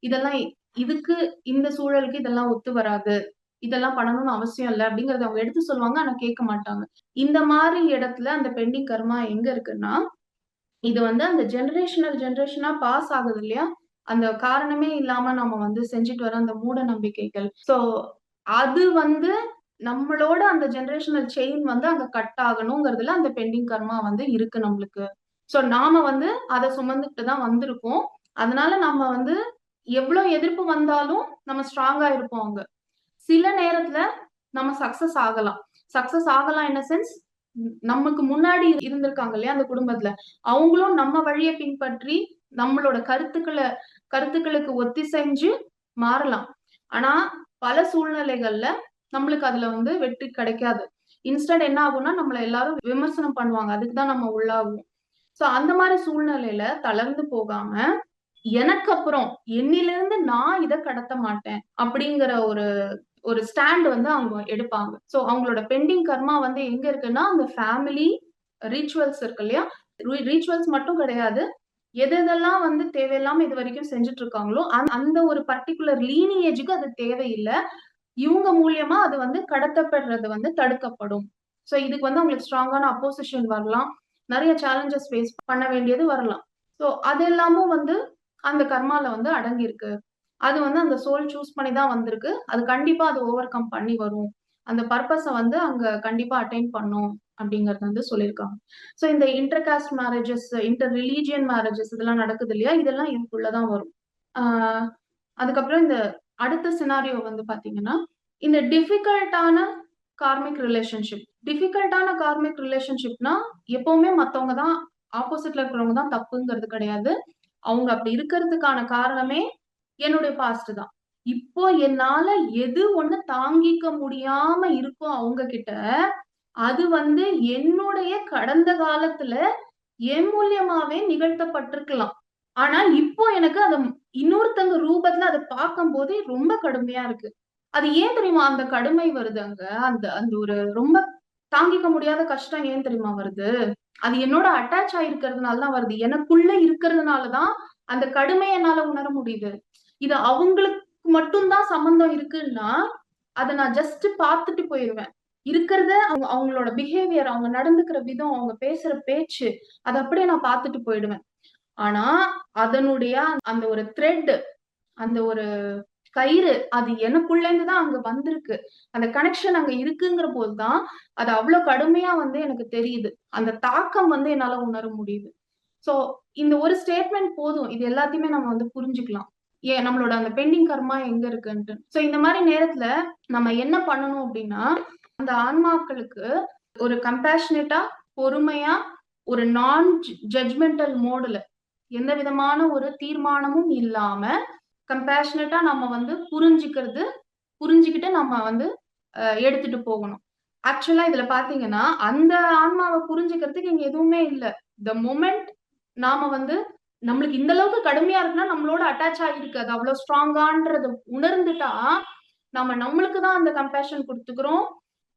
இதெல்லாம் இதுக்கு இந்த சூழலுக்கு இதெல்லாம் ஒத்து வராது. இதெல்லாம் பண்ணணும்னு அவசியம் இல்ல அப்படிங்கிறத அவங்க எடுத்து சொல்லுவாங்க. ஆனா கேட்க மாட்டாங்க. இந்த மாரி இடத்துல அந்த பெண்டிங் கர்மா எங்க இருக்குன்னா, இது வந்து அந்த ஜெனரேஷனா பாஸ் ஆகுது இல்லையா? அந்த காரணமே இல்லாம நம்ம வந்து செஞ்சுட்டு வர அந்த மூட நம்பிக்கைகள். சோ அது வந்து நம்மளோட அந்த ஜெனரேஷனல் செயின் வந்து அங்க கட் ஆகணுங்கிறதுல அந்த பெண்டிங் கர்மா வந்து இருக்கு நம்மளுக்கு. சோ நாம வந்து அத சுமந்துட்டு தான் வந்திருக்கோம். அதனால நம்ம வந்து எவ்ளோ எதிர்ப்பு வந்தாலும் நம்ம ஸ்ட்ராங்கா இருப்போம் அங்க. சில நேரத்துல நம்ம சக்சஸ் ஆகலாம். சக்சஸ் ஆகலாம் இன் அ சென்ஸ் நமக்கு முன்னாடி இருந்திருக்காங்க இல்லையா அந்த குடும்பத்துல. அவங்களும் நம்ம வழிய பின்பற்றி நம்மளோட கருத்துக்களுக்கு ஒத்திசைஞ்சு மாறலாம். ஆனா பல சூழ்நிலைகள்ல நம்மளுக்கு அதுல வந்து வெற்றி கிடைக்காது. இன்ஸ்டன்ட் என்ன ஆகும்னா நம்மள எல்லாரும் விமர்சனம் பண்ணுவாங்க. அதுக்கு தான் நம்ம உள்ளாகுவோம். சோ அந்த மாரி சூழ்நிலையில தளர்ந்து போகாம, எனக்கு அப்புறம் என்னிலிருந்து நான் இத கடத்த மாட்டேன். அப்படிங்கிற ஒரு ஒரு ஸ்டாண்ட் வந்து அவங்க எடுப்பாங்க. சோ அவங்களோட பெண்டிங் கர்மா வந்து எங்க இருக்குன்னா, அந்த ஃபேமிலி ரிச்சுவல்ஸ் இருக்கு இல்லையா? ரிச்சுவல்ஸ் மட்டும் கிடையாது. எதெல்லாம் வந்து தேவையில்லாம இதுவரைக்கும் செஞ்சுட்டு இருக்காங்களோ, அந்த ஒரு பர்ட்டிகுலர் லீனியேஜ்க்கு அது தேவையில்ல. இவங்க மூலியமா அது வந்து கடத்தப்படுறது வந்து தடுக்கப்படும். சோ இதுக்கு வந்து அவங்களுக்கு ஸ்ட்ராங்கான அப்போசிஷன் வரலாம். நெறைய சேலஞ்சஸ் ஃபேஸ் பண்ண வேண்டியது வரலாம். சோ அது எல்லாமும் வந்து அந்த கர்மால வந்து அடங்கியிருக்கு. அது வந்து அந்த சோல் சூஸ் பண்ணி தான் வந்திருக்கு. அது கண்டிப்பா அது ஓவர் கம் பண்ணி வரும். அந்த பர்ப்பஸ வந்து அங்க கண்டிப்பா அட்டைன் பண்ணும் அப்படிங்கிறது வந்து சொல்லியிருக்காங்க. சோ இந்த inter cost marriages, inter religion marriages இதெல்லாம் நடக்குது இல்லையா? இதெல்லாம் இதுக்குள்ள தான் வரும். ஆ அதுக்கப்புறம் இந்த அடுத்த சினாரியோ வந்து பாத்தீங்கன்னா, இந்த டிஃபிகல்ட்டான கார்மிக் ரிலேஷன்ஷிப்னா, எப்பவுமே மத்தவங்க தான் ஆப்போசிட்ல இருக்கிறவங்க தான் தப்புங்கிறது கிடையாது. அவங்க அப்படி இருக்கிறதுக்கான காரணமே என்னுடைய பாஸ்ட் தான். இப்போ என்னால எது ஒண்ணு தாங்கிக்க முடியாம இருக்கோ அவங்க கிட்ட, அது வந்து என்னுடைய கடந்த காலத்துல என் மூலியமாவே நிகழ்த்தப்பட்டிருக்கலாம். ஆனா, இப்போ எனக்கு அத இன்னொருத்தங்க ரூபத்துல அத பார்க்கும்போது ரொம்ப கடுமையா இருக்கு. அது ஏன் தெரியுமா அந்த கடுமை வருது அங்க? அந்த அந்த ஒரு ரொம்ப தாங்கிக்க முடியாத கஷ்டம் ஏன் தெரியுமா வருது? அது என்னோட அட்டாச் ஆயிருக்கிறதுனால தான் வருது. எனக்குள்ள இருக்கிறதுனால தான் அந்த கடுமைய என்னால உணர முடியுது. இது அவங்களுக்கு மட்டும் தான் சம்மந்தம் இருக்குன்னா, அத நான் ஜஸ்ட் பார்த்துட்டு போயிருவேன். இருக்கிறத அவங்களோட பிஹேவியர், அவங்க நடந்துக்கிற விதம், அவங்க பேசுற பேச்சு, அத அப்படியே நான் பார்த்துட்டு போயிடுவேன். ஆனா, அதனுடைய அந்த ஒரு த்ரெட், அந்த ஒரு கயிறு, அது எனக்குள்ள இருந்து தான் அங்க வந்திருக்கு. அந்த கனெக்ஷன் அங்க இருக்குங்கிற போது தான், அது அவ்ளோ கடுமையா வந்து எனக்கு தெரியுது. அந்த தாக்கம் வந்து என்னால உணர முடியுது. சோ, இந்த ஒரு ஸ்டேட்மெண்ட் போதும். இது எல்லாத்தையுமே நம்ம வந்து புரிஞ்சுக்கலாம். ஏன் நம்மளோட அந்த பெண்டிங் கர்மா எங்க இருக்குன்ட்டு. சோ, இந்த மாரி நேரத்துல நம்ம என்ன பண்ணணும் அப்டின்னா, அந்த ஆன்மாக்களுக்கு ஒரு கம்பேஷனேட்டா, பொறுமையா, ஒரு ஜட்ஜ்மெண்டல் மோடுல எந்த விதமான ஒரு தீர்மானமும் இல்லாம, கம்பேஷனேட்டா நம்ம வந்து புரிஞ்சுகிட்டு நம்ம வந்து எடுத்துட்டு போகணும். ஆக்சுவலா இதுல பாத்தீங்கன்னா, அந்த ஆன்மாவ புரிஞ்சுக்கிறதுக்கு இங்க எதுவுமே இல்ல. த மொமெண்ட் நாம வந்து நம்மளுக்கு இந்த அளவுக்கு கடுமையா இருக்குன்னா, நம்மளோட அட்டாச் ஆகியிருக்கு. அது அவ்ளோ ஸ்ட்ராங்கான்றத உணர்ந்துட்டா, நாம நம்மளுக்கு தான் அந்த கம்பேஷன் குடுத்துக்கிறோம்.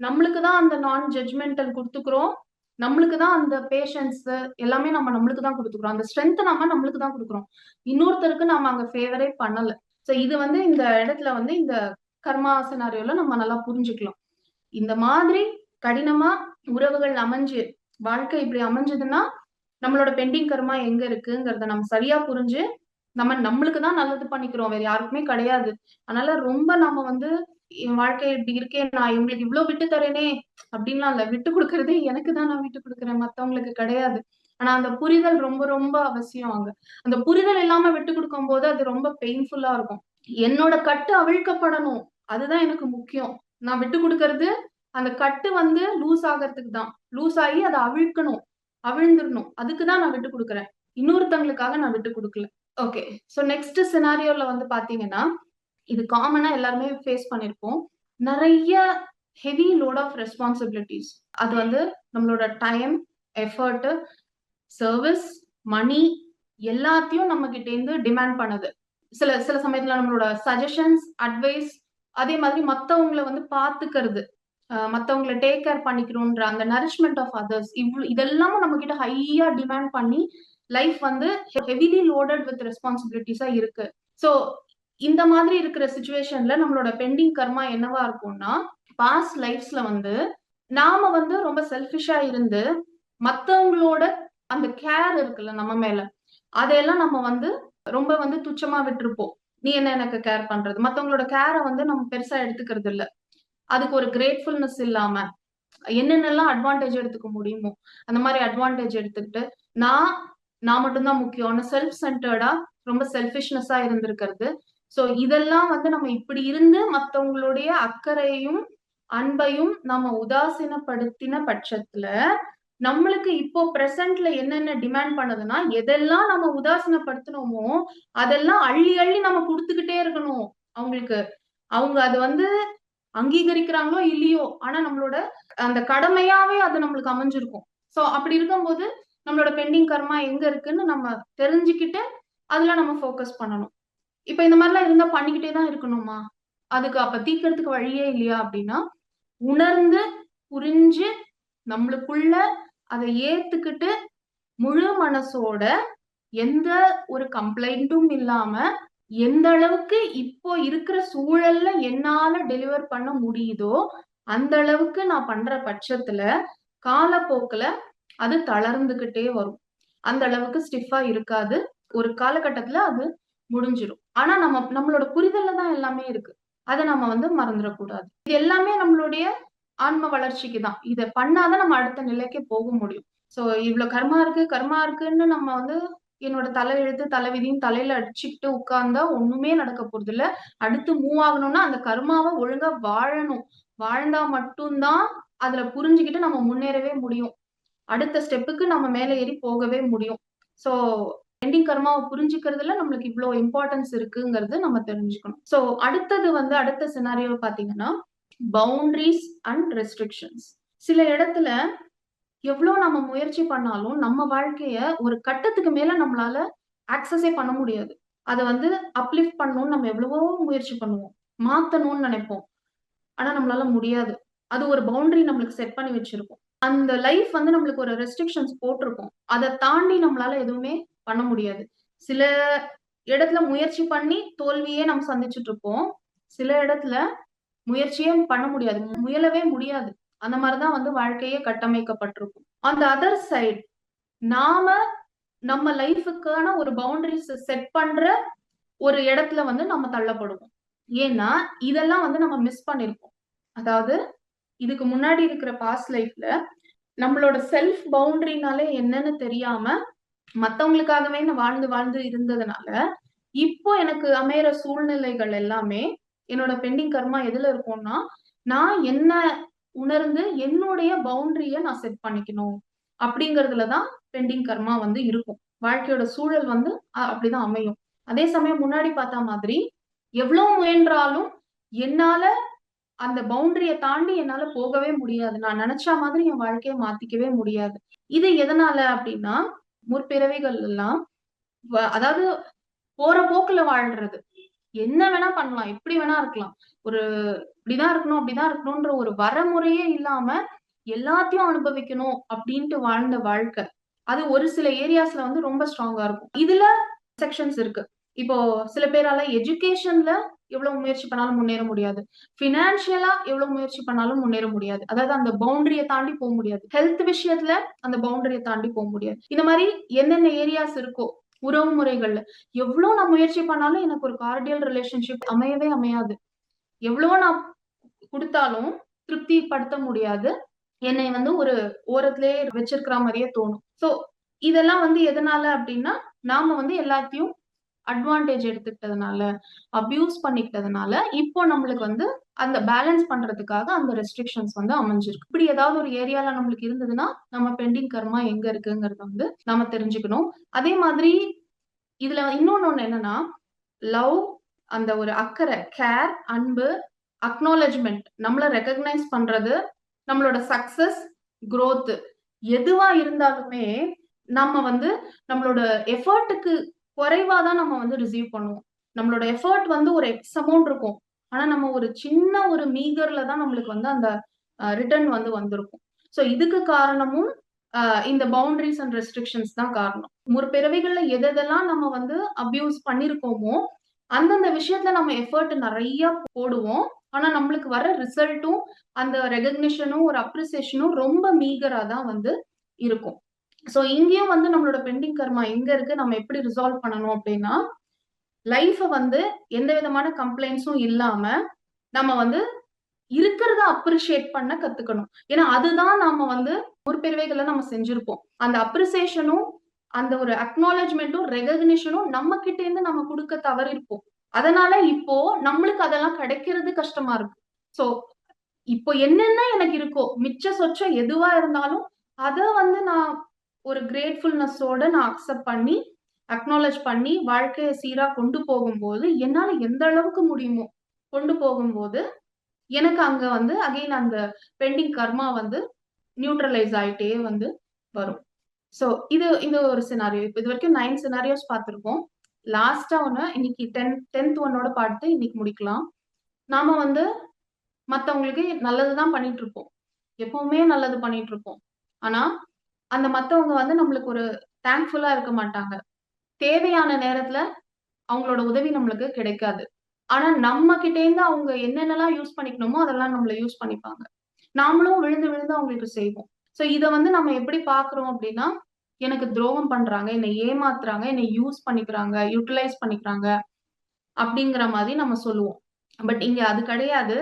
நம்மளுக்கு தான் அந்த ஜட்ஜ்மெண்டல் குடுத்துக்கிறோம். நம்மளுக்கு தான் அந்த பேஷன்ஸ் எல்லாமே நம்மளுக்கு தான் குடுத்துக்கிறோம். அந்த ஸ்ட்ரென்த் நம்ம நம்மளுக்கு தான் குடுக்குறோம். இன்னொருத்தருக்கு நாம அங்க ஃபேவரே பண்ணல. சோ இது வந்து இந்த இடத்துல வந்து இந்த கர்மா சினாரியோல நம்ம நல்லா புரிஞ்சுக்கலாம். இந்த மாதிரி கடினமா உறவுகள் அமைஞ்சு, வாழ்க்கை இப்படி அமைஞ்சதுன்னா, நம்மளோட பெண்டிங் கர்மா எங்க இருக்குங்கிறத நம்ம சரியா புரிஞ்சு, நம்மளுக்கு தான் நல்லது பண்ணிக்கிறோம். வேற யாருக்குமே கிடையாது. அதனால ரொம்ப நாம வந்து என் வாழ்க்கை இப்படி இருக்கே, நான் இவங்களுக்கு இவ்ளோ விட்டு தரேனே அப்படின்லாம் இல்ல. விட்டு குடுக்குறதே எனக்கு தான் நான் விட்டு குடுக்குறேன். மத்தவங்களுக்கு கிடையாது. ஆனா அந்த புரிதல் ரொம்ப ரொம்ப அவசியம் அங்க. அந்த புரிதல் இல்லாம விட்டு குடுக்கும்போது அது ரொம்ப பெயின்ஃபுல்லா இருக்கும். என்னோட கட்டு அவிழ்க்கப்படணும். அதுதான் எனக்கு முக்கியம். நான் விட்டு குடுக்கறது, அந்த கட்டு வந்து லூஸ் ஆகறதுக்கு தான். லூஸ் ஆகி அத அவிழ்க்கணும். அவிழ்ந்துரணும். அதுக்கு தான் நான் விட்டு குடுக்குறேன். இன்னொருத்தவங்களுக்காக நான் விட்டு குடுக்கல. ஓகே. சோ நெக்ஸ்ட் சினாரியோல வந்து பாத்தீங்கன்னா, இது காமனா எல்லாருமே ஃபேஸ் பண்ணியிருப்போம். நெறைய ஹெவி லோட் ஆஃப் ரெஸ்பான்சிபிலிட்டீஸ். அது வந்து நம்மளோட டைம், எஃபோர்ட், சர்விஸ், மனி எல்லாத்தையும் நம்ம கிட்டேருந்து டிமாண்ட் பண்ணுது. சில சில சமயத்துல நம்மளோட சஜஷன்ஸ், அட்வைஸ் அதே மாதிரி மத்தவங்கள வந்து பாத்துக்கிறது. மத்தவங்கள டேக் கேர் பண்ணிக்கணுன்ற அந்த நரிஷ்மெண்ட் ஆஃப் அதர்ஸ் இதெல்லாமும் நம்ம கிட்ட ஹையா டிமாண்ட் பண்ணி லைஃப் வந்து ஹெவிலி லோடட் வித் ரெஸ்பான்சிபிலிட்டிஸா இருக்கு. சோ இந்த மாதிரி இருக்கிற சிச்சுவேஷன்ல நம்மளோட பெண்டிங் கர்மா என்னவா இருக்கும்னா, பாஸ்ட் லைஃப்ஸ்ல வந்து நாம வந்து ரொம்ப செல்ஃபிஷா இருந்து மத்தவங்களோட அந்த கேர் இருக்குல்ல நம்ம மேல, அதையெல்லாம் நம்ம வந்து ரொம்ப வந்து துச்சமா விட்டுருப்போம். நீ என்ன எனக்கு கேர் பண்றது? மத்தவங்களோட கேர வந்து நம்ம பெருசா எடுத்துக்கிறது இல்ல. அதுக்கு ஒரு கிரேட்ஃபுல்னஸ் இல்லாம, என்னென்னலாம் அட்வான்டேஜ் எடுத்துக்க முடியுமோ, அந்த மாரி அட்வான்டேஜ் எடுத்துக்கிட்டு, நான் நான் மட்டும் தான் முக்கியம்னு செல்ஃப் சென்டர்டா ரொம்ப செல்ஃபிஷ்னஸா இருந்திருக்கிறது. சோ இதெல்லாம் வந்து நம்ம இப்படி இருந்து மத்தவங்களுடைய அக்கறையையும், அன்பையும் நம்ம உதாசீனப்படுத்தின பட்சத்துல, நம்மளுக்கு இப்போ பிரசன்ட்ல என்னென்ன டிமாண்ட் பண்ணுதுன்னா, எதெல்லாம் நம்ம உதாசீனப்படுத்துனோமோ, அதெல்லாம் அள்ளி அள்ளி நம்ம குடுத்துக்கிட்டே இருக்கணும் அவங்களுக்கு. அவங்க அது வந்து அங்கீகரிக்கிறாங்களோ இல்லையோ, ஆனா நம்மளோட அந்த கடமையாவே அது நம்மளுக்கு அமைஞ்சிருக்கும். சோ அப்படி இருக்கும்போது, நம்மளோட பெண்டிங் கர்மா எங்க இருக்குன்னு நம்ம தெரிஞ்சுக்கிட்டு, அதுல நம்ம ஃபோக்கஸ் பண்ணணும். இப்ப இந்த மாரிலாம் இருந்தா பண்ணிக்கிட்டே தான் இருக்கணுமா? அதுக்கு அப்ப தீர்க்கறதுக்கு வழியே இல்லையா? அப்படின்னா, உணர்ந்து, புரிஞ்சு, நம்மளுக்குள்ள அத ஏத்துக்கிட்டு, முழு மனசோட எந்த ஒரு கம்ப்ளைண்ட்டும் இல்லாம, எந்த அளவுக்கு இப்போ இருக்கிற சூழல்ல என்னால டெலிவர் பண்ண முடியுதோ, அந்த அளவுக்கு நான் பண்ற பட்சத்துல, காலப்போக்குல அது தளர்ந்துகிட்டே வரும். அந்த அளவுக்கு ஸ்டிஃப்பா இருக்காது. ஒரு காலகட்டத்துல அது முடிஞ்சிரும். ஆனா நம்மளோட புரிதல்ல தான் எல்லாமே இருக்கு. அத நம்ம வந்து மறந்துறக்கூடாது. இது எல்லாமே நம்மளுடைய ஆன்ம வளர்ச்சிக்கு தான். இத பண்ணா தான் நம்ம அடுத்த நிலைக்கு போக முடியும். சோ இவ்ளோ கர்மா இருக்கு, கர்மா இருக்குன்னு நம்ம வந்து என்னோட தலையெழுத்து, தலைவிதின்னு தலையில அடிச்சுக்கிட்டு உட்கார்ந்தா ஒண்ணுமே நடக்க போறதில்ல. அடுத்து மூவ் ஆகணும்னா அந்த கர்மாவ ஒழுங்கா வாழணும். வாழ்ந்தா மட்டும் தான் அதுல புரிஞ்சுகிட்டு நம்ம முன்னேறவே முடியும். அடுத்த ஸ்டெப்புக்கு நம்ம மேல ஏறி போகவே முடியும். சோ பெண்டிங் கர்மாவ புரிஞ்சுக்கிறதுல நம்மளுக்கு இவ்ளோ இம்பார்ட்டன்ஸ் இருக்குங்கிறது நம்ம தெரிஞ்சுக்கணும். சோ அடுத்தது வந்து அடுத்த சினாரியோ பார்த்தீங்கன்னா, பவுண்டரீஸ் அண்ட் ரெஸ்ட்ரிக்ஷன்ஸ். சில இடத்துல எவ்ளோ நம்ம முயற்சி பண்ணாலும், நம்ம வாழ்க்கைய ஒரு கட்டத்துக்கு மேல நம்மளால ஆக்சஸே பண்ண முடியாது. அத வந்து அப்லிஃப்ட் பண்ணணும்னு நம்ம எவ்வளவோ முயற்சி பண்ணுவோம். மாத்தணும்னு நெனைப்போம். ஆனா நம்மளால முடியாது. அது ஒரு பவுண்டரி நம்மளுக்கு செட் பண்ணி வச்சிருக்கும். அந்த லைஃப் வந்து நம்மளுக்கு ஒரு ரெஸ்ட்ரிக்ஷன்ஸ் போட்டிருக்கும். அத தாண்டி நம்மளால எதுவுமே பண்ண முடியாது. சில இடத்துல முயற்சி பண்ணி தோல்வியே நம்ம சந்திச்சுட்டு இருப்போம். சில இடத்துல முயற்சியே பண்ண முடியாது. முயலவே முடியாது. அந்த மாரி தான் வந்து வாழ்க்கையே கட்டமைக்கப்பட்டிருக்கும். ஆன் தி அதர் சைட் நாம நம்ம லைஃப்க்கான ஒரு பவுண்டரீஸ் செட் பண்ற ஒரு இடத்துல வந்து நம்ம தள்ளப்படுவோம். ஏன்னா, இதெல்லாம் வந்து நம்ம மிஸ் பண்ணியிருப்போம். அதாவது இதுக்கு முன்னாடி இருக்கிற பாஸ்ட் லைஃப்ல நம்மளோட செல்ஃப் பவுண்டரினாலே என்னன்னு தெரியாம, மத்தவங்களுக்காகவே நான் வாழ்ந்து வாழ்ந்து இருந்ததுனால, இப்போ எனக்கு அமையற சூழ்நிலைகள் எல்லாமே, என்னோட பெண்டிங் கர்மா எதுல இருக்கும்னா, நான் என்ன உணர்ந்து என்னுடைய பவுண்டரிய நான் செட் பண்ணிக்கணும். அப்படிங்கிறதுல தான் பெண்டிங் கர்மா வந்து இருக்கும். வாழ்க்கையோட சூழல் வந்து அப்படிதான் அமையும். அதே சமயம் முன்னாடி பார்த்த மாதிரி, எவ்ளோ முயன்றாலும் என்னால அந்த பவுண்டரிய தாண்டி என்னால போகவே முடியாது. நான் நெனச்ச மாதிரி என் வாழ்க்கைய மாத்திக்கவே முடியாது. இது எதனால அப்டின்னா, முற்பிறவிகள் எல்லாம் அதாவது போற போக்குல வாழ்றது. என்ன வேணா பண்ணலாம். எப்படி வேணா இருக்கலாம். ஒரு இப்படிதான் இருக்கணும், அப்படிதான் இருக்கணும்ன்ற ஒரு வரமுறையே இல்லாம, எல்லாத்தையும் அனுபவிக்கணும் அப்டின்ட்டு வாழ்ந்த வாழ்க்கை. அது ஒரு சில ஏரியாஸ்ல வந்து ரொம்ப ஸ்ட்ராங்கா இருக்கும். இதுல செக்ஷன்ஸ் இருக்கு. இப்போ சில பேரால எஜுகேஷன்ல எவ்வளவு முயற்சி பண்ணாலும் முன்னேற முடியாது. பினான்சியலா எவ்வளவு முயற்சி பண்ணாலும் முன்னேற முடியாது. அதாவது அந்த பவுண்டரிய தாண்டி போ முடியாது. ஹெல்த் விஷயத்துல அந்த பவுண்டரிய தாண்டி போ முடியாது. இந்த மாரி என்னென்ன ஏரியாஸ் இருக்கோ, உறவு முறைகள்ல எவ்ளோ நான் முயற்சி பண்ணாலும் எனக்கு ஒரு கார்டியல் ரிலேஷன்ஷிப் அமையவே அமையாது. எவ்ளோ நான் குடுத்தாலும் திருப்திப்படுத்த முடியாது. என்னை வந்து ஒரு ஓரத்திலேயே வச்சிருக்கிற மாரியே தோணும். சோ இதெல்லாம் வந்து எதனால அப்டின்னா, நாம வந்து எல்லாத்தையும் அட்வான்டேஜ் எடுத்துக்கிட்டதுனால, அப்யூஸ் பண்ணிக்கிட்டதுனால, இப்போ நம்மளுக்கு வந்து அந்த பேலன்ஸ் பண்றதுக்காக அந்த ரெஸ்ட்ரிக்ஷன்ஸ் வந்து அமைஞ்சிருக்கு. இப்படி ஏதாவது ஒரு ஏரியால நம்மளுக்கு இருந்ததுன்னா, நம்ம பெண்டிங் கர்மா எங்க இருக்குங்கிறத வந்து நாம தெரிஞ்சுக்கணும். அதே மாதிரி இதுல இன்னொன்னு என்னன்னா, லவ் அந்த ஒரு அக்கறை, கேர், அன்பு, அக்னாலெட்ஜ்மென்ட் நம்மள ரெகக்னைஸ் பண்றது, நம்மளோட சக்சஸ், குரோத் எதுவா இருந்தாலுமே, நம்ம வந்து நம்மளோட எஃபோர்ட்க்கு குறைவா தான் நம்ம வந்து ரிசீவ் பண்ணுவோம். நம்மளோட எஃபோர்ட் வந்து ஒரு எக்ஸ் அமௌண்ட் இருக்கும். ஆனா நம்ம ஒரு சின்ன ஒரு மீகர்ல தான் நம்மளுக்கு வந்து அந்த ரிட்டர்ன் வந்து வந்திருக்கும். ஸோ இதுக்கு காரணமும் இந்த பவுண்டரிஸ் அண்ட் ரெஸ்ட்ரிக்ஷன்ஸ் தான் காரணம். முற்பிறவிகள்ல எதெல்லாம் நம்ம வந்து அபியூஸ் பண்ணியிருக்கோமோ, அந்தந்த விஷயத்துல நம்ம எஃபர்ட் நெறைய போடுவோம். ஆனா நம்மளுக்கு வர ரிசல்ட்டும், அந்த ரெகக்னிஷனும், ஒரு அப்ரிசியேஷனும் ரொம்ப மீகரா தான் வந்து இருக்கும். ஸோ இங்கேயும் வந்து நம்மளோட பெண்டிங் கர்மா எங்க இருக்கு? நம்ம எப்படி ரிசால்வ் பண்ணணும் அப்படின்னா, லைஃப வந்து எந்த விதமான கம்ப்ளைண்ட்ஸும் இல்லாம, நம்ம வந்து இருக்கிறத அப்ரிஷியேட் பண்ண கத்துக்கணும். ஏன்னா, அதுதான் நாம வந்து முற்பிறவிகள்ல நம்ம செஞ்சிருப்போம். அந்த அப்ரிசியேஷனும், அந்த ஒரு அக்னாலெட்ஜ்மென்ட்டும், ரெகக்னிஷனும் நம்ம கிட்ட இருந்து நம்ம குடுக்க தவறிருப்போம். அதனால இப்போ நம்மளுக்கு அதெல்லாம் கிடைக்கிறது கஷ்டமா இருக்கு. சோ, இப்போ என்னென்ன எனக்கு இருக்கோ, மிச்ச சொச்சம் எதுவா இருந்தாலும், அத வந்து நான் ஒரு கிரேட்ஃபுல்னஸோட நான் அக்செப்ட் பண்ணி, அக்னாலெட்ஜ் பண்ணி, வாழ்க்கைய சீரா கொண்டு போகும்போது, என்னால எந்த அளவுக்கு முடியுமோ கொண்டு போகும்போது, எனக்கு அங்க வந்து அகைன் அந்த பெண்டிங் கர்மா வந்து நியூட்ரலைஸ் ஆயிட்டே வந்து வரும். சோ இது இது ஒரு சினாரியோ. இப்ப இதுவரைக்கும் 9 சினாரியோஸ் பார்த்திருக்கோம். லாஸ்ட்டா ஒண்ணு இன்னைக்கு 10th ஒன்னோட பார்த்து இன்னைக்கு முடிக்கலாம். நாம வந்து மத்தவங்களுக்கு நல்லது தான் பண்ணிட்டு இருப்போம். எப்பவுமே நல்லது பண்ணிட்டு இருப்போம். ஆனா, அந்த மத்தவங்க வந்து நம்மளுக்கு ஒரு தேங்க்ஃபுல்லா இருக்க மாட்டாங்க. தேவையான நேரத்துல அவங்களோட உதவி நம்மளுக்கு கிடைக்காது. ஆனா, நம்ம கிட்டேருந்து அவங்க என்னென்னலாம் யூஸ் பண்ணிக்கணுமோ, அதெல்லாம் நம்மள யூஸ் பண்ணிப்பாங்க. நாமளும் விழுந்து விழுந்து அவங்களுக்கு செய்வோம். சோ இத வந்து நம்ம எப்படி பார்க்கிறோம் அப்படின்னா, எனக்கு துரோகம் பண்றாங்க, என்னை ஏமாத்துறாங்க, என்னை யூஸ் பண்ணிக்கிறாங்க, யுட்டிலைஸ் பண்ணிக்கிறாங்க அப்படிங்கிற மாதிரி நம்ம சொல்லுவோம். பட் இங்க அது கிடையாது.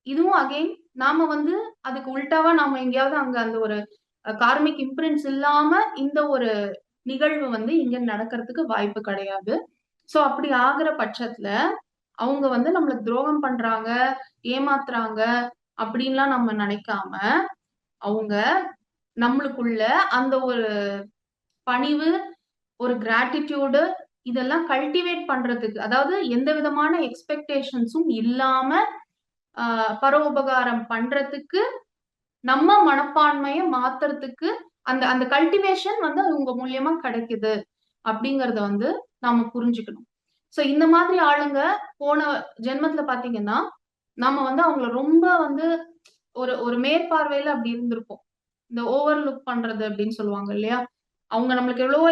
இதுவும் அகைன் நாம வந்து அதுக்கு உல்டாவா நாம எங்கேயாவது அங்க அந்த ஒரு கார்மிக் இம்ப்ரின்ட்ஸ் இல்லாம இந்த ஒரு நிகழ்வு வந்து இங்க நடக்கிறதுக்கு வாய்ப்பு கிடையாது. சோ அப்படி ஆகுற பட்சத்துல அவங்க வந்து நம்மளுக்கு துரோகம் பண்றாங்க, ஏமாத்துறாங்க அப்படின்லாம் நம்ம நினைக்காம, அவங்க நம்மளுக்குள்ள அந்த ஒரு பணிவு, ஒரு கிராட்டிட்யூடு இதெல்லாம் கல்டிவேட் பண்றதுக்கு, அதாவது எந்த விதமான எக்ஸ்பெக்டேஷன்ஸும் இல்லாம அ பரோபகாரம் பண்றதுக்கு, நம்ம மனப்பான்மைய மாத்துறதுக்கு, அந்த அந்த கல்டிவேஷன் வந்து உங்க மூலியமா கிடைக்குது. அப்படிங்கிறத வந்து நாம புரிஞ்சுக்கணும். சோ இந்த மாதிரி ஆளுங்க போன ஜென்மத்துல பார்த்தீங்கன்னா, நாம வந்து அவங்கள ரொம்ப வந்து ஒரு ஒரு மேற்பார்வையில அப்படி இருந்திருப்போம். இந்த ஓவர் லுக் பண்றது அப்படின்னு சொல்லுவாங்க இல்லையா? அவங்க நம்மளுக்கு எவ்வளவோ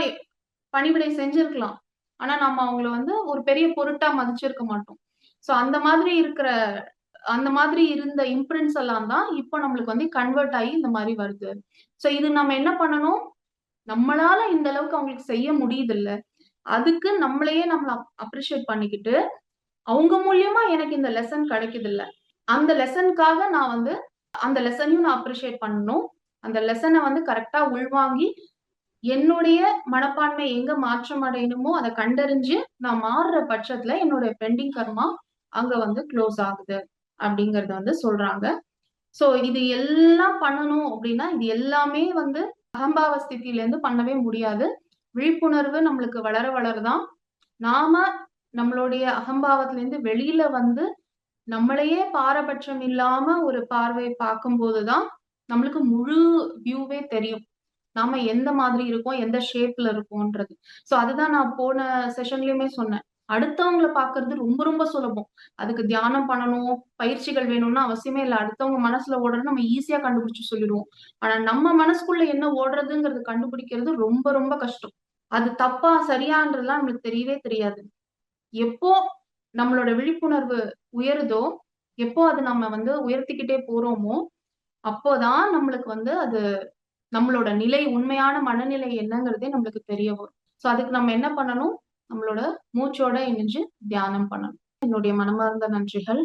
பணிவிடை செஞ்சிருக்கலாம். ஆனா நம்ம அவங்கள வந்து ஒரு பெரிய பொருட்டா மதிச்சிருக்க மாட்டோம். சோ அந்த மாதிரி இருந்த இம்ப்ரின்ட்ஸ் எல்லாம் தான் இப்போ நம்மளுக்கு வந்து கன்வெர்ட் ஆயி இந்த மாரி வருது. சோ இது நம்ம என்ன பண்ணணும்? நம்மளால இந்த அளவுக்கு அவங்களுக்கு செய்ய முடியுதுல்ல. அதுக்கு நம்மளையே நம்மள அப்ரிஷியேட் பண்ணிக்கிட்டு, அவங்க மூலியமா எனக்கு இந்த லெசன் கிடைக்குதுல்ல. அந்த லெசனுக்காக நான் வந்து அந்த லெசனையும் நான் அப்ரிஷியேட் பண்ணணும். அந்த லெசன வந்து கரெக்ட்டா உள்வாங்கி, என்னுடைய மனப்பான்மை எங்க மாற்றம் அடையணுமோ, அத கண்டறிஞ்சு நான் மாறுற பட்சத்துல என்னுடைய பெண்டிங் கர்மா அங்க வந்து குளோஸ் ஆகுது. அப்படிங்கிறத வந்து சொல்றாங்க. சோ இது எல்லாம் பண்ணணும் அப்படின்னா, இது எல்லாமே வந்து அகம்பாவ ஸ்திதியிலேருந்து பண்ணவே முடியாது. விழிப்புணர்வு நம்மளுக்கு வளர வளர தான், நாம நம்மளுடைய அகம்பாவத்திலேருந்து வெளியில வந்து, நம்மளையே பாரபட்சம் இல்லாம ஒரு பார்வை பார்க்கும்போது தான், நம்மளுக்கு முழு வியூவே தெரியும். நாம எந்த மாதிரி இருக்கோம், எந்த ஷேப்ல இருக்கோன்றது. சோ அதுதான் நான் போன செஷன்லயுமே சொன்னேன். அடுத்தவங்கள பார்க்கறது ரொம்ப ரொம்ப சுலபம். அதுக்கு தியானம் பண்ணணும், பயிற்சிகள் வேணும்னு அவசியமே இல்ல. அடுத்தவங்க மனசுல ஓடுறத நம்ம ஈஸியா கண்டுபிடிச்சு சொல்லிடுவோம். ஆனா நம்ம மனசுக்குள்ள என்ன ஓடுறதுங்கிறது கண்டுபிடிக்கிறது ரொம்ப ரொம்ப கஷ்டம். அது தப்பா, சரியான்றதெல்லாம் நம்மளுக்கு தெரியவே தெரியாது. எப்போ நம்மளோட விழிப்புணர்வு உயருதோ, எப்போ அது நம்ம வந்து உயர்த்திக்கிட்டே போறோமோ, அப்போதான் நம்மளுக்கு வந்து அது நம்மளோட நிலை, உண்மையான மனநிலை என்னங்கிறதே நம்மளுக்கு தெரிய வரும். சோ அதுக்கு நம்ம என்ன பண்ணணும்? நம்மளோட மூச்சோட இணைஞ்சு தியானம் பண்ணணும். என்னுடைய மனமார்ந்த நன்றிகள்.